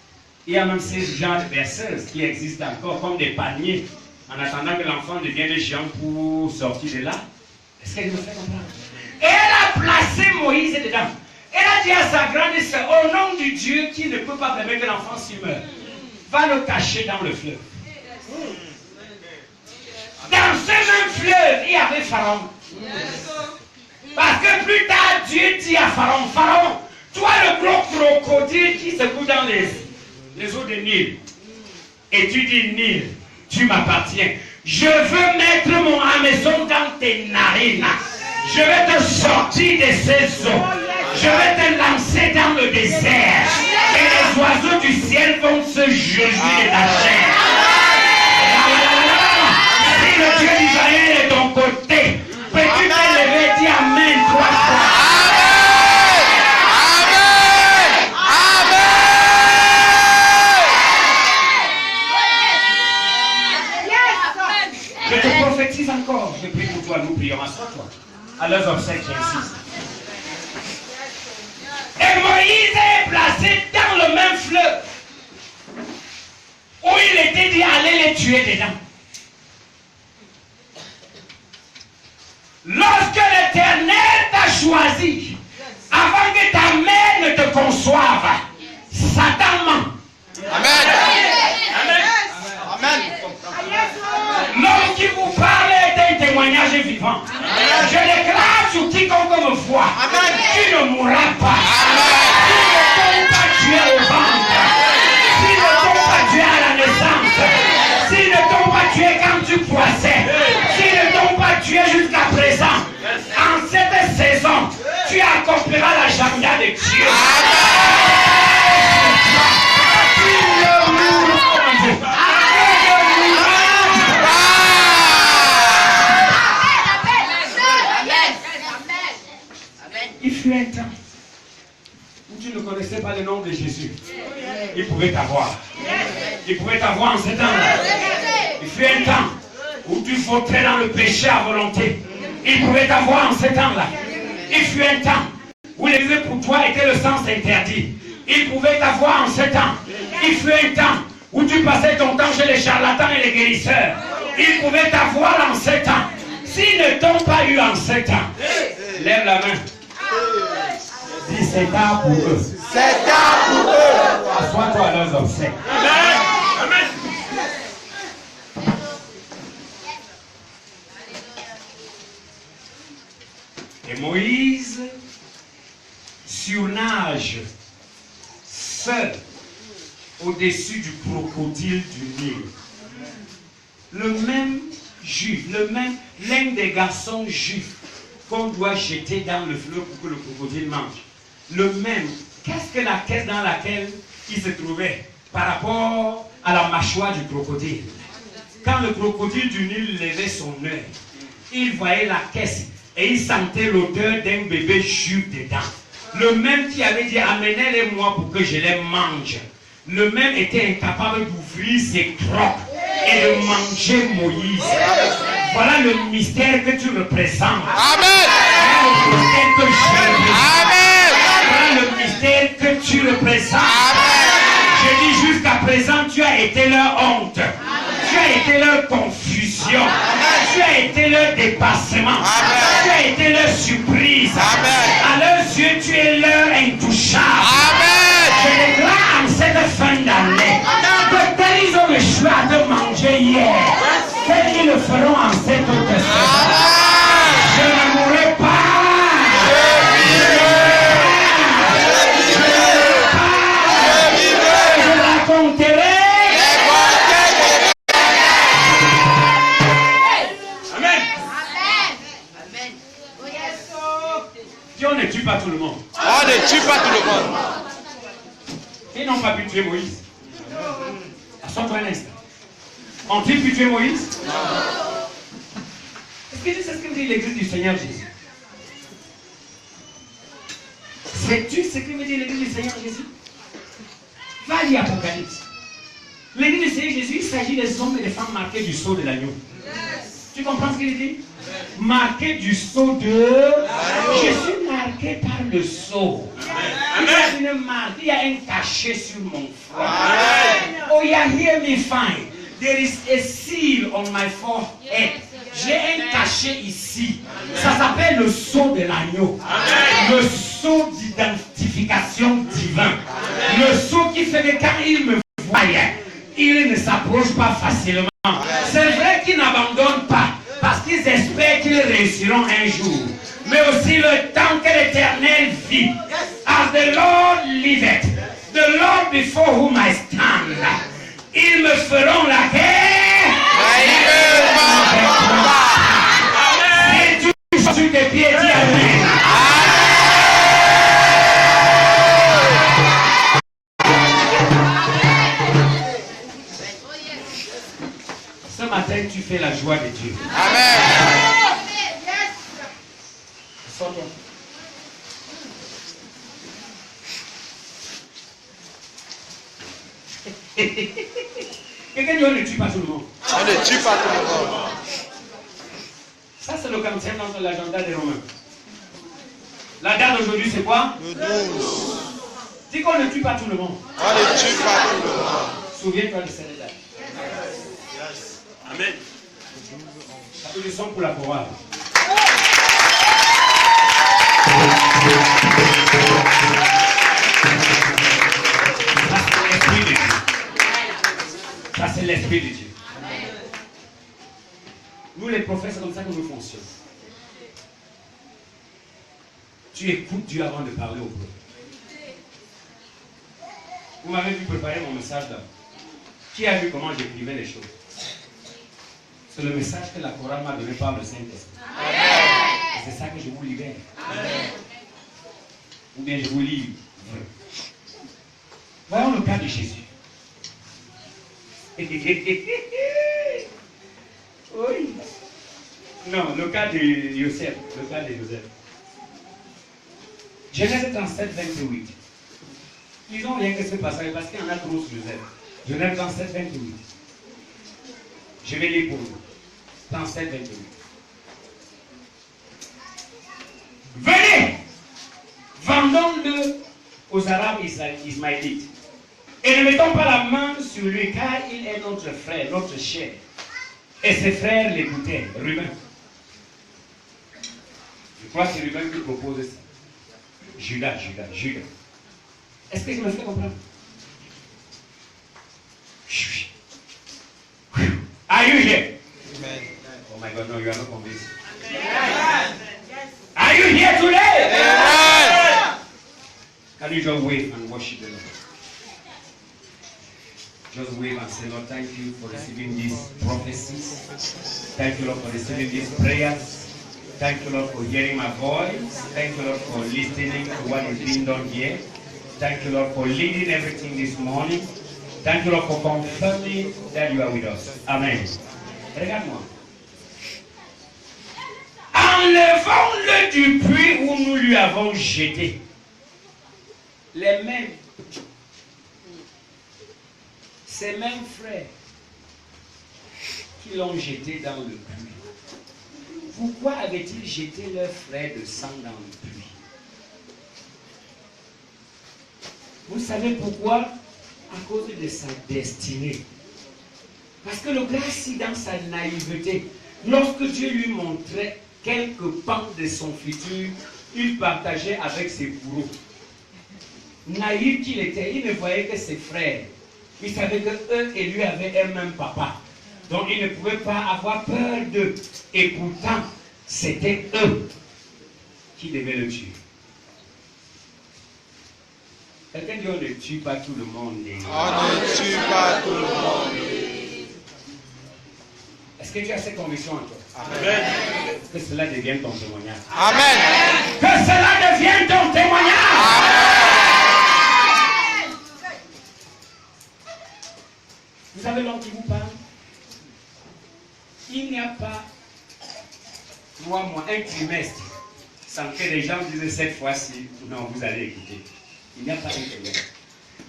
Il y a même ces genres de berceuses qui existent encore, comme des paniers, en attendant que l'enfant devienne géant pour sortir de là. Est-ce qu'elle me fait comprendre? Et elle a placé Moïse dedans. Elle a dit à sa grande sœur, au nom du Dieu qui ne peut pas permettre que l'enfant s'y meure, va le cacher dans le fleuve. Dans ce même fleuve, il y avait Pharaon. Parce que plus tard, Dieu dit à Pharaon, Pharaon, toi le gros crocodile qui se coule dans les eaux de Nil, et tu dis Nil, tu m'appartiens. Je veux mettre mon hameçon dans tes narines. Je vais te sortir de ces eaux. Je vais te lancer dans le désert. Et les oiseaux du ciel vont se réjouir de ta chair. Si le Dieu d'Israël est de ton côté, peux-tu t'élever et dire Amen 3 fois? Je te prophétise encore. Je prie pour toi, nous prions. Assois-toi. À leurs obsèques, j'insiste. Et Moïse est placé dans le même fleuve où il était dit aller les tuer dedans. Lorsque l'Éternel t'a choisi, avant que ta mère ne te conçoive, Satan ment. Amen. Amen. Amen. L'homme qui vous parle est un témoignage vivant. Amen. Je déclare sur quiconque me voit, tu ne mourras pas. Si ne tombe pas Dieu au ventre, si ne tombe pas Dieu à la naissance, si ne tombe pas Dieu quand tu croissais, si ne tombe pas Dieu jusqu'à présent, en cette saison, tu accompliras la jamia de Dieu. Il fut un temps où tu ne connaissais pas le nom de Jésus. Il pouvait t'avoir. Il pouvait t'avoir en ce temps-là. Il fut un temps où tu vautrais dans le péché à volonté. Il pouvait t'avoir en ce temps-là. Il fut un temps où les lieux pour toi était le sens interdit. Il pouvait t'avoir en ce temps. Il fut un temps où tu passais ton temps chez les charlatans et les guérisseurs. Il pouvait t'avoir en ce temps. S'ils ne t'ont pas eu en ce temps, lève la main. Dis c'est tard pour eux. C'est tard pour eux. Assois-toi à leurs obsèques. Amen. Et Moïse surnage seul au-dessus du crocodile du Nil. Le même juif, l'un des garçons juifs qu'on doit jeter dans le fleuve pour que le crocodile mange. Le même. Qu'est-ce que la caisse dans laquelle il se trouvait par rapport à la mâchoire du crocodile? Quand le crocodile du Nil levait son œil, il voyait la caisse et il sentait l'odeur d'un bébé juif dedans. Le même qui avait dit amenez-les-moi pour que je les mange. Le même était incapable d'ouvrir ses crocs et de manger Moïse. Voilà le mystère que tu représentes. Amen. Voilà le mystère que tu représentes. Je dis jusqu'à présent, tu as été leur honte. Tu as été leur confusion. Tu as été leur dépassement. Tu as été leur surprise. À leurs yeux, tu es leur intouchable. Je déclare en cette fin d'année que tel ils ont le choix de manger hier, tel ils le feront en cette autre saison. Je ne mourrai pas. Je raconterai. Amen. Dieu ne tue pas tout le monde. On ne tue pas tout le monde. Ils n'ont pas pu tuer Moïse. Assois-toi un instant. Ont-ils pu tuer Moïse? Est-ce que tu sais ce que dit l'église du Seigneur Jésus? Sais-tu ce que veut dire l'église du Seigneur Jésus? Va lire Apocalypse. L'église du Seigneur Jésus, il s'agit des hommes et des femmes marqués du sceau de l'agneau. Tu comprends ce qu'il dit? Marqué du sceau de... Je suis marqué par le sceau. Il y a une marque, il y a un cachet sur mon front. Oh, yeah, hear me fine. There is a seal on my forehead. J'ai un cachet ici. Ça s'appelle le sceau de l'agneau. Le sceau d'identification divin. Le sceau qui fait que quand il me voyait, il ne s'approche pas facilement. C'est vrai qu'ils n'abandonnent pas parce qu'ils espèrent qu'ils réussiront un jour. Mais aussi le temps que l'Éternel vit. As the Lord liveth, the Lord before whom I stand, ils me feront la guerre. Et tu sur tes pieds, dis Amen. Ce matin, tu fais la joie de Dieu. Amen. Sors-toi. Quelqu'un dit on ne tue pas tout le monde. On ne tue pas tout le monde. Ça, c'est le 40e dans l'agenda des Romains. La date d'aujourd'hui, c'est quoi? Le 12. Dis qu'on ne tue pas tout le monde. On ne tue pas tout le monde. Souviens-toi de cette date. Amen. Applaudissons pour la chorale. Ça, c'est l'Esprit de Dieu. Nous, les prophètes, c'est comme ça que nous fonctionnons. Tu écoutes Dieu avant de parler au peuple. Vous m'avez vu préparer mon message là. Qui a vu comment j'écrivais les choses? C'est le message que la chorale m'a donné par le Saint-Esprit. C'est ça que je vous libère. Ou bien je vous livre. Voyons le cas de Jésus. Oui. Non, le cas de Joseph. Le cas de Joseph. Genèse 37, 28. Disons rien que ce passage parce qu'il y en a trop sur Joseph. Genèse 37, 28. Je vais lire pour vous. 37, 28. Venez, vendons-le aux Arabes ismaélites. Et ne mettons pas la main sur lui, car il est notre frère, notre chair. Et ses frères l'écoutaient, Ruben. Je crois que c'est Ruben qui propose ça. Judas. Est-ce que je me fais comprendre? Are you here? Amen. Oh my God, no, you are not convinced. Are you here today? Amen. Can you just wave and worship the Lord? Just wave and say, Lord, thank you for receiving these prophecies. Thank you, Lord, for receiving these prayers. Thank you, Lord, for hearing my voice. Thank you, Lord, for listening to what is being done here. Thank you, Lord, for leading everything this morning. Thank you, Lord, for confirming that you are with us. Amen. Regarde-moi. Enlevons-le du puits où nous lui avons jeté. les mêmes, ces mêmes frères qui l'ont jeté dans le puits. Pourquoi avaient-ils jeté leur frère de sang dans le puits? Vous savez pourquoi? À cause de sa destinée. Parce que le gars, si dans sa naïveté, lorsque Dieu lui montrait quelques pans de son futur, il partageait avec ses bourreaux. Naïf qu'il était, il ne voyait que ses frères. Il savait qu'eux et lui avaient un même papa. Donc il ne pouvait pas avoir peur d'eux. Et pourtant, c'était eux qui devaient le tuer. Quelqu'un dit on ne tue pas tout le monde. On ne tue pas tout le monde. Est-ce que tu as cette conviction en toi? Amen. Que cela devienne ton témoignage. Amen. Que cela devienne ton témoignage. Amen. Vous savez l'homme qui vous parle? Il n'y a pas 3 mois, un trimestre, sans que les gens disent cette fois-ci, non, vous allez écouter. Il n'y a pas un trimestre.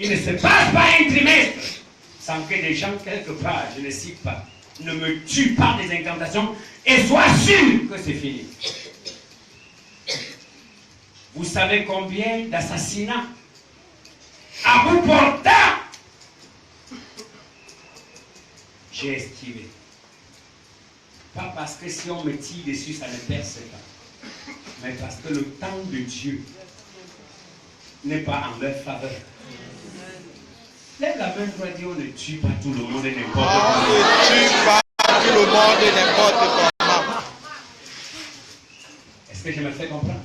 Il ne se passe pas un trimestre sans que des gens quelque part, je ne cite pas, ne me tuent par des incantations et soient sûrs que c'est fini. Vous savez combien d'assassinats à bout portant j'ai esquivé. Pas parce que si on me tire dessus, ça ne perce pas. Mais parce que le temps de Dieu n'est pas en leur faveur. Lève la main, toi, dis on ne tue pas tout le monde et n'importe On comment. ne tue pas tout le monde et n'importe comment. Est-ce que je me fais comprendre?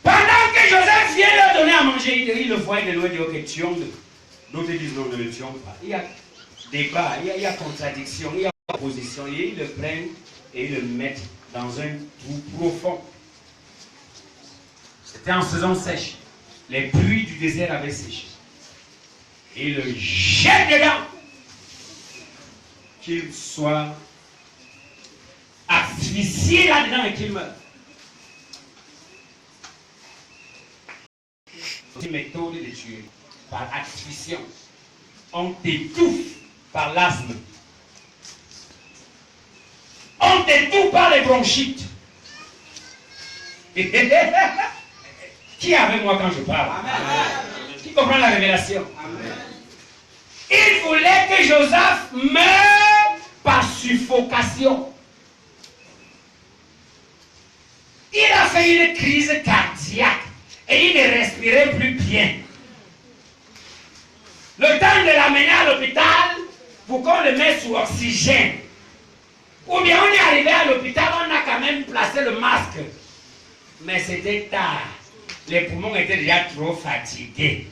Pendant que Joseph vient leur donner à manger, il le voit de loin, il dit ok, tuons-le. D'autres disent non, ne le tuons pas. Il y a débat, il y a contradiction, il y a opposition. Et ils le prennent et ils le mettent dans un trou profond. C'était en saison sèche. Les pluies du désert avaient séché. Et ils le jettent dedans. Qu'il soit asphyxié là-dedans et qu'il meure. C'est une méthode de tuer par asphyxiation. On t'étouffe par l'asthme. On t'étouffe par les bronchites. Qui est avec moi quand je parle? Amen. Qui comprend la révélation? Amen. Il voulait que Joseph meure par suffocation. Il a fait une crise cardiaque et il ne respirait plus bien. Le temps de l'amener à l'hôpital pour qu'on le mette sous oxygène. Ou bien on est arrivé à l'hôpital, on a quand même placé le masque. Mais c'était tard. Les poumons étaient déjà trop fatigués.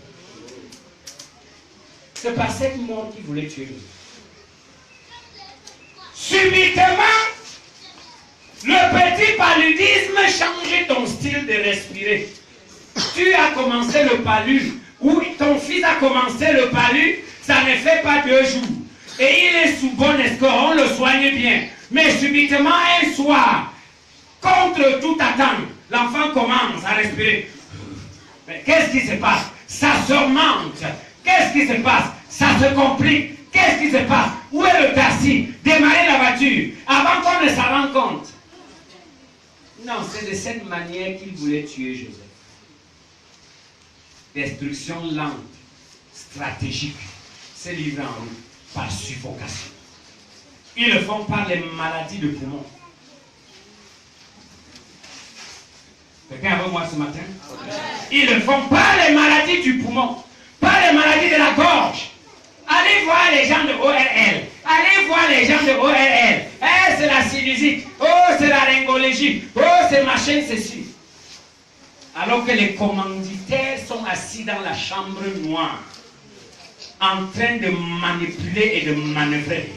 C'est par cette mort qu'il voulait tuer Joseph. Subitement, le petit paludisme changeait ton style de respirer. Tu as commencé le palud, ou ton fils a commencé le palud, ça ne fait pas 2 jours. Et il est sous bon escorte, on le soigne bien. Mais subitement, un soir, contre toute attente, l'enfant commence à respirer. Mais qu'est-ce qui se passe? Ça surmonte. Qu'est-ce qui se passe? Ça se complique. Qu'est-ce qui se passe? Où est le taxi? Démarrer la voiture avant qu'on ne s'en rende compte. Non, c'est de cette manière qu'il voulait tuer Joseph. Destruction lente, stratégique, c'est livré en route par suffocation. Ils le font par les maladies de poumon. Quelqu'un avec moi ce matin? Ils le font par les maladies du poumon, par les maladies de la gorge. Allez voir les gens de ORL. Allez voir les gens de ORL. Eh, c'est la sinusite. Oh, c'est la rhingologie. Oh, c'est machin, ceci. Alors que les commanditaires sont assis dans la chambre noire, en train de manipuler et de manœuvrer.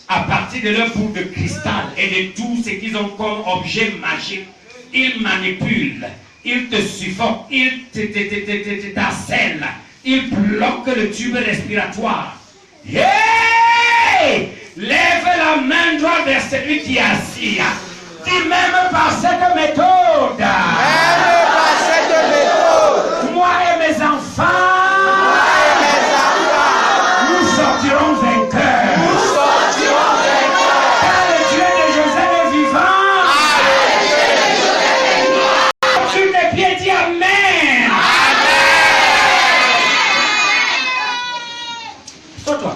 À partir de leur boule de cristal et de tout ce qu'ils ont comme objet magique, ils manipulent, ils te suffoquent, ils t'harcèlent, ils bloquent le tube respiratoire. Hey! Lève la main droite vers celui qui est assis. Dis même par cette méthode. Même par cette méthode. Moi et mes enfants. Nous sortirons vainqueurs. Car le Dieu de Joseph est vivant. Sur tes pieds, dis Amen. Toi.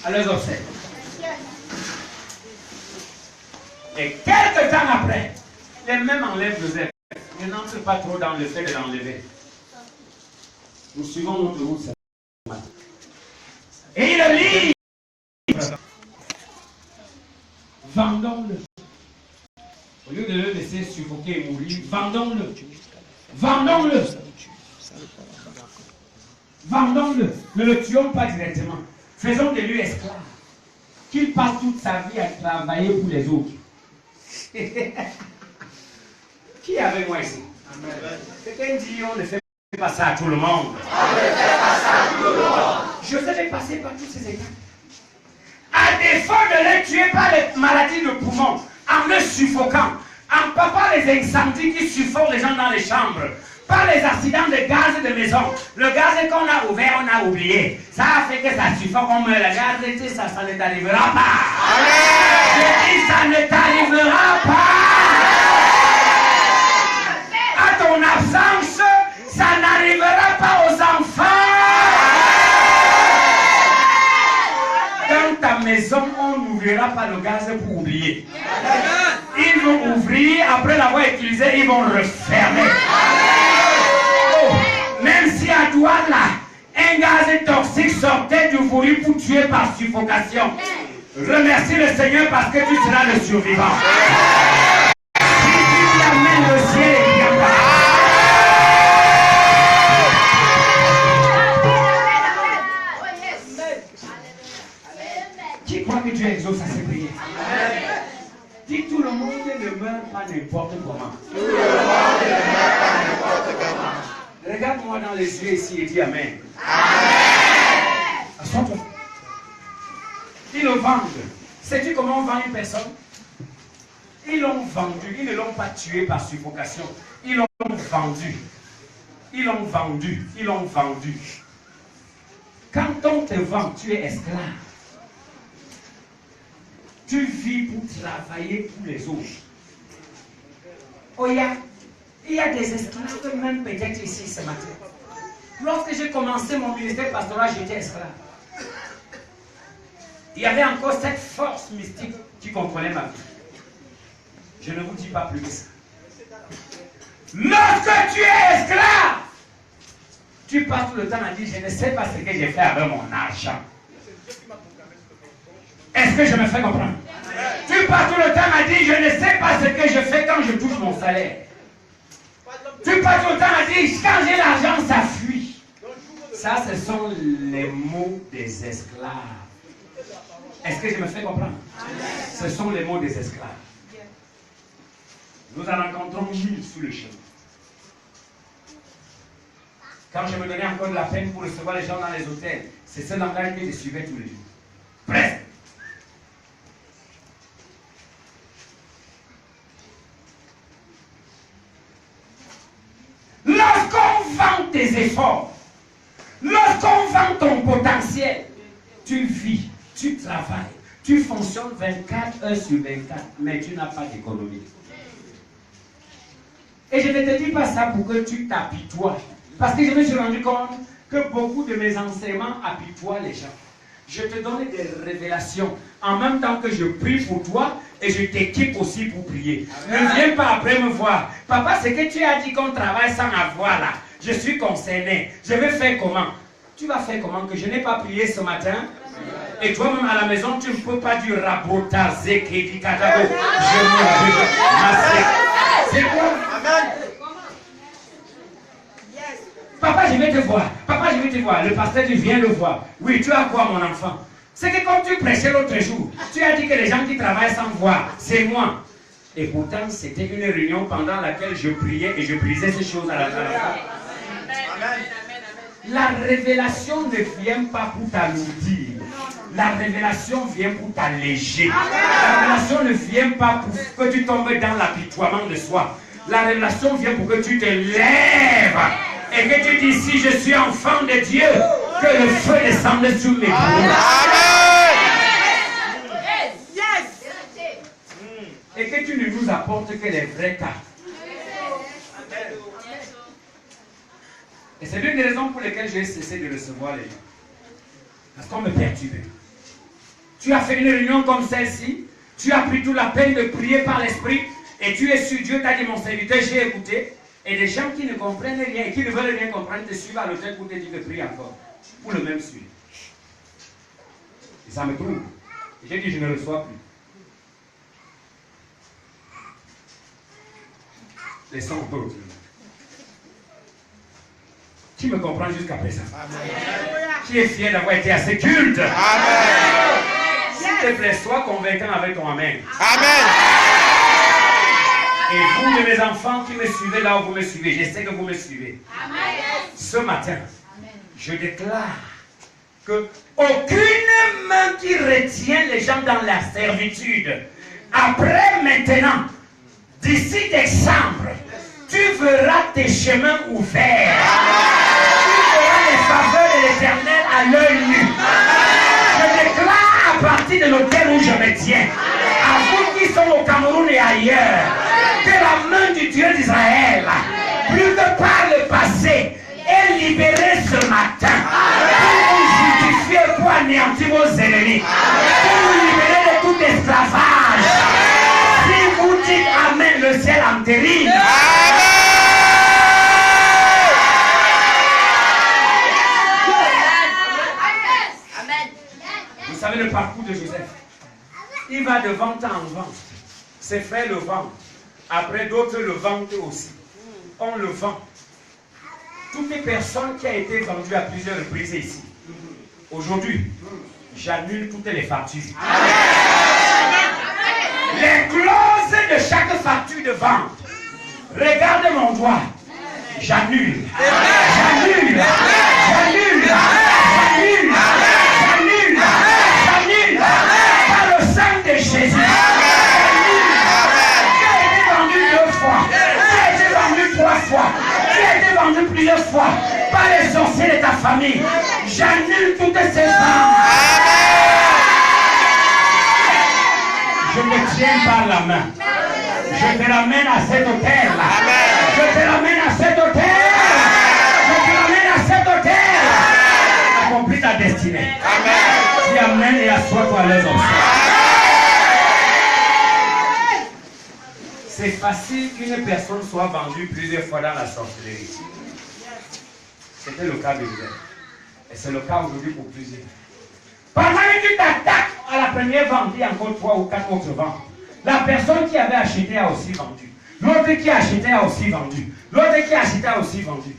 Alors observe. Et quelques temps après, les mêmes enlèvent Joseph. Je n'entre pas trop dans le fait de l'enlever. Nous suivons notre route ce matin. Et il lit. Vendons-le. Au lieu de le laisser suffoquer et mourir, vendons-le. Vendons-le. Vendons-le. Ne le tuons pas directement. Faisons de lui esclave. Qu'il passe toute sa vie à travailler pour les autres. Qui est avec moi ici? Quelqu'un dit on ne fait pas ça à tout le monde. Joseph est passé par toutes ces étapes. À défaut de les tuer par les maladies de poumon, en le suffoquant, par les incendies qui suffoquent les gens dans les chambres, par les accidents de gaz de maison. Le gaz qu'on a ouvert, on a oublié. Ça a fait que ça suffoque, on meurt. Le gaz, ça ne t'arrivera pas. Je dis, ça ne t'arrivera pas. À ton absence, ça n'arrivera pas aux enfants. Dans ta maison, on n'ouvrira pas le gaz pour oublier. Ils vont ouvrir, après l'avoir utilisé, ils vont refermer. Même si à Douala, un gaz toxique sortait du fourri pour tuer par suffocation. Remercie le Seigneur parce que tu seras le survivant. Si tu l'amènes au ciel, il viendra. Qui croit que Dieu exauce à ses prières? Dis tout le monde ne meurt pas n'importe comment. Regarde-moi dans les yeux ici et dis Amen. Assois-toi. Ils le vendent. Sais-tu comment on vend une personne? Ils l'ont vendu. Ils ne l'ont pas tué par suffocation. Ils l'ont vendu. Ils l'ont vendu. Ils l'ont vendu. Quand on te vend, tu es esclave. Tu vis pour travailler pour les autres. Oh, il y a des esclaves même peut-être ici ce matin. Lorsque j'ai commencé mon ministère pastoral, j'étais esclave. Il y avait encore cette force mystique qui contrôlait ma vie. Je ne vous dis pas plus que ça. Lorsque tu es esclave, tu passes tout le temps à dire, je ne sais pas ce que j'ai fait avec mon argent. Est-ce que je me fais comprendre? Tu passes tout le temps à dire, je ne sais pas ce que je fais quand je touche mon salaire. Tu passes tout le temps à dire, quand j'ai l'argent, ça fuit. Ça, ce sont les mots des esclaves. Est-ce que je me fais comprendre? Ce sont les mots des esclaves. Nous en rencontrons 1000 sous le chemin. Quand je me donnais encore de la peine pour recevoir les gens dans les hôtels, c'est ce langage que je suivais tous les jours. Presque. Lorsqu'on vend tes efforts, lorsqu'on vend ton potentiel, tu vis, tu travailles, tu fonctionnes 24 heures sur 24, mais tu n'as pas d'économie. Et je ne te dis pas ça pour que tu t'apitoies, parce que je me suis rendu compte que beaucoup de mes enseignements apitoient les gens. Je te donne des révélations en même temps que je prie pour toi et je t'équipe aussi pour prier. Ne viens pas après me voir. Papa, c'est que tu as dit qu'on travaille sans avoir là. Je suis concerné. Je vais faire comment? Tu vas faire comment que je n'ai pas prié ce matin? Et toi-même à la maison, tu ne peux pas dire rabotazer Kedi Katago. Je me c'est quoi? Amen. Papa, je vais te voir. Papa, je vais te voir. Le pasteur dit, viens le voir. Oui, tu as quoi, mon enfant? C'est que comme tu prêchais l'autre jour, tu as dit que les gens qui travaillent sans voir, c'est moi. Et pourtant, c'était une réunion pendant laquelle je priais et je brisais ces choses à la fin. La révélation ne vient pas pour t'alourdir. La révélation vient pour t'alléger. La révélation ne vient pas pour que tu tombes dans l'apitoiement de soi. La révélation vient pour que tu te lèves et que tu dis, si je suis enfant de Dieu, que le feu descende sur mes bras. Et que tu ne nous apportes que les vraies cartes. Et c'est l'une des raisons pour lesquelles j'ai cessé de recevoir les gens. Parce qu'on me perturbait. Tu as fait une réunion comme celle-ci, tu as pris toute la peine de prier par l'esprit, et tu es sûr, Dieu t'a dit, mon serviteur, j'ai écouté, et des gens qui ne comprennent rien et qui ne veulent rien comprendre te suivent à l'hôtel pour te dire de prier encore, pour le même suivre. Et ça me trouble. Et j'ai dit, je ne reçois plus. Laissons d'autres. Qui me comprend jusqu'à présent? Amen. Qui est fier d'avoir été à ce culte? Amen. S'il te plaît, sois convaincant avec ton Amen. Amen. Et vous, mes enfants qui me suivez là où vous me suivez, je sais que vous me suivez. Amen. Ce matin, je déclare que aucune main qui retient les gens dans la servitude, après maintenant, d'ici décembre, tu verras tes chemins ouverts. Tu verras les faveurs de l'Éternel à l'œil nu. Je déclare à partir de l'hôtel où je me tiens, à vous qui sont au Cameroun et ailleurs, que la main du Dieu d'Israël, plus que par le passé, est libérée ce matin pour vous justifier, pour anéantir vos ennemis, pour vous libérer de tout esclavage. Si vous dites Amen, le ciel en terrible. Vous savez le parcours de Joseph. Il va de vente en vente. Ses frères le vendent. Après, d'autres le vendent aussi. On le vend. Toutes les personnes qui ont été vendues à plusieurs reprises ici. Aujourd'hui, j'annule toutes les factures. Les clauses de chaque facture de vente. Regarde mon doigt. J'annule. J'annule. J'annule. J'annule. J'annule. J'annule. Par le sang de Jésus. Tu as été vendu 2 fois. Tu as été vendu 3 fois. Tu as été vendu plusieurs fois par les sorciers de ta famille. J'annule toutes ces âmes. Je te tiens par la main. Je te ramène à cet hôtel. Je te ramène à cet hôtel. Je te ramène à cet hôtel. Accomplis ta destinée. Dis Amen et assois-toi à l'aise. C'est facile qu'une personne soit vendue plusieurs fois dans la sorcellerie. C'était le cas de Joseph. Et c'est le cas aujourd'hui pour plusieurs. Pendant que tu t'attaques à la première vente, il y a encore 3 ou 4 autres ventes. La personne qui avait acheté a aussi vendu. L'autre qui a acheté a aussi vendu. L'autre qui a acheté a aussi vendu.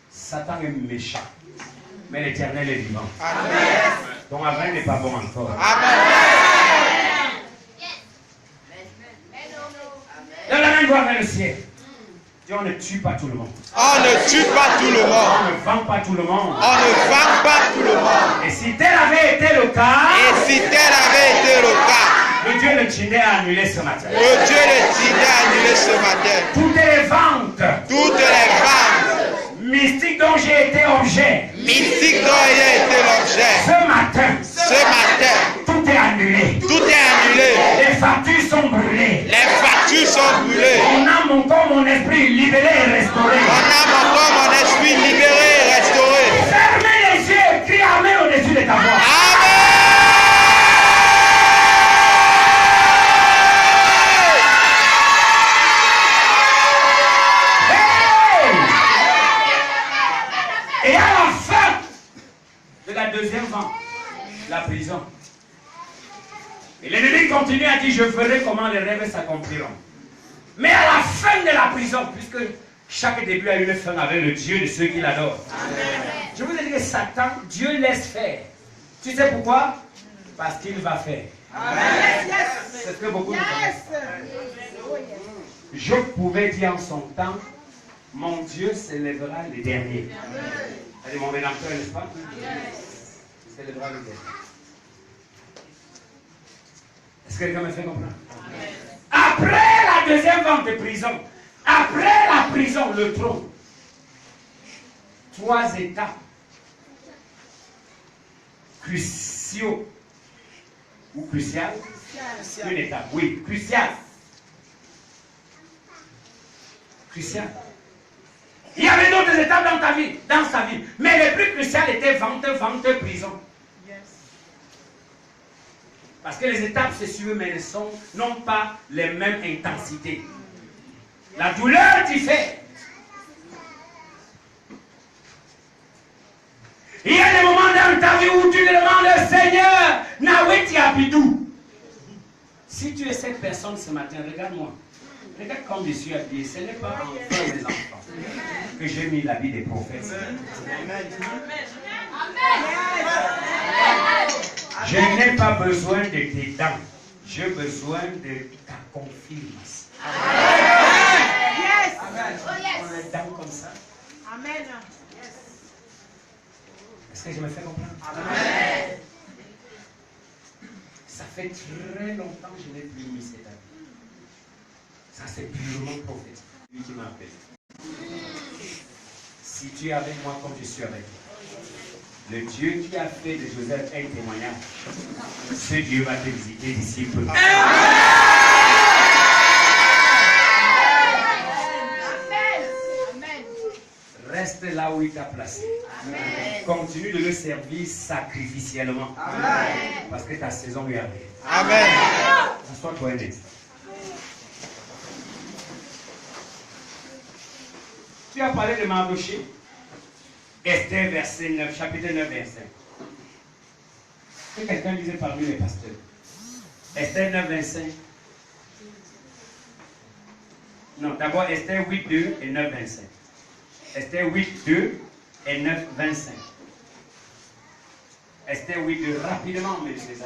Satan est méchant. Mais l'Éternel est vivant. Amen. Ton avenir n'est pas bon encore. Amen. Dans la main droite vers le ciel. On ne tue pas tout le monde. On ne tue pas tout le monde. On ne vend pas tout le monde. On ne vend pas tout le monde. Et si tel avait été le cas, le Dieu le Tchindé a annulé ce matin. Toutes les ventes. Mystiques dont j'ai été objet. Ce matin. Tout est annulé. Les factures sont brûlées. Mon âme, mon corps, mon esprit libéré et restauré. Fermez les yeux et crie Amen au-dessus de ta voix. Et à la fin de la deuxième vente, la prison. Et l'ennemi continue à dire, je ferai comment les rêves s'accompliront. Mais à la fin de la prison, puisque chaque début a une fin avec le Dieu de ceux qui l'adorent. Je vous ai dit que Satan, Dieu laisse faire. Tu sais pourquoi? Parce qu'il va faire. C'est ce que beaucoup de connaissent. Je pouvais dire en son temps, mon Dieu s'élèvera les derniers. Elle est mon rédempteur, n'est-ce pas? C'est le bras de Dieu. Est-ce que quelqu'un me fait comprendre? Après la deuxième vente de prison, après la prison, le trône, 3 étapes cruciaux ou cruciales. Une étape, oui, cruciale. Cruciale. Il y avait d'autres étapes dans sa vie, mais les plus cruciales étaient vente, prison. Parce que les étapes se suivent, mais n'ont pas les mêmes intensités. La douleur diffère. Il y a des moments dans ta vie où tu demandes, Seigneur, Naweti Abidou. Si tu es cette personne ce matin, regarde-moi. Regarde comme je suis habillé. Ce n'est pas en des enfants que j'ai mis l'habit des prophètes. Amen. Je n'ai pas besoin de tes dents. J'ai besoin de ta confirmation. Yes. Amen. On est dents comme ça. Amen. Est-ce que je me fais comprendre? Amen. Ça fait très longtemps que je n'ai plus mis cet habit. Ça, c'est purement prophétique. Lui qui m'a appelé. Si tu es avec moi comme je suis avec toi, le Dieu qui a fait de Joseph un témoignage, ce Dieu va te visiter d'ici peu. Amen. Reste là où il t'a placé. Amen. Continue de le servir sacrificiellement. Amen. Parce que ta saison lui arrive. Amen. Assois-toi un instant. Tu as parlé de Mardoché. Esther, verset 9, chapitre 9, verset 5. Que quelqu'un lisait parmi les pasteurs. Esther 9, 25. Non, d'abord Esther 8, 2 et 9, 25. Esther 8, 2 et 9, 25. Esther 8, 2, rapidement, mes amis.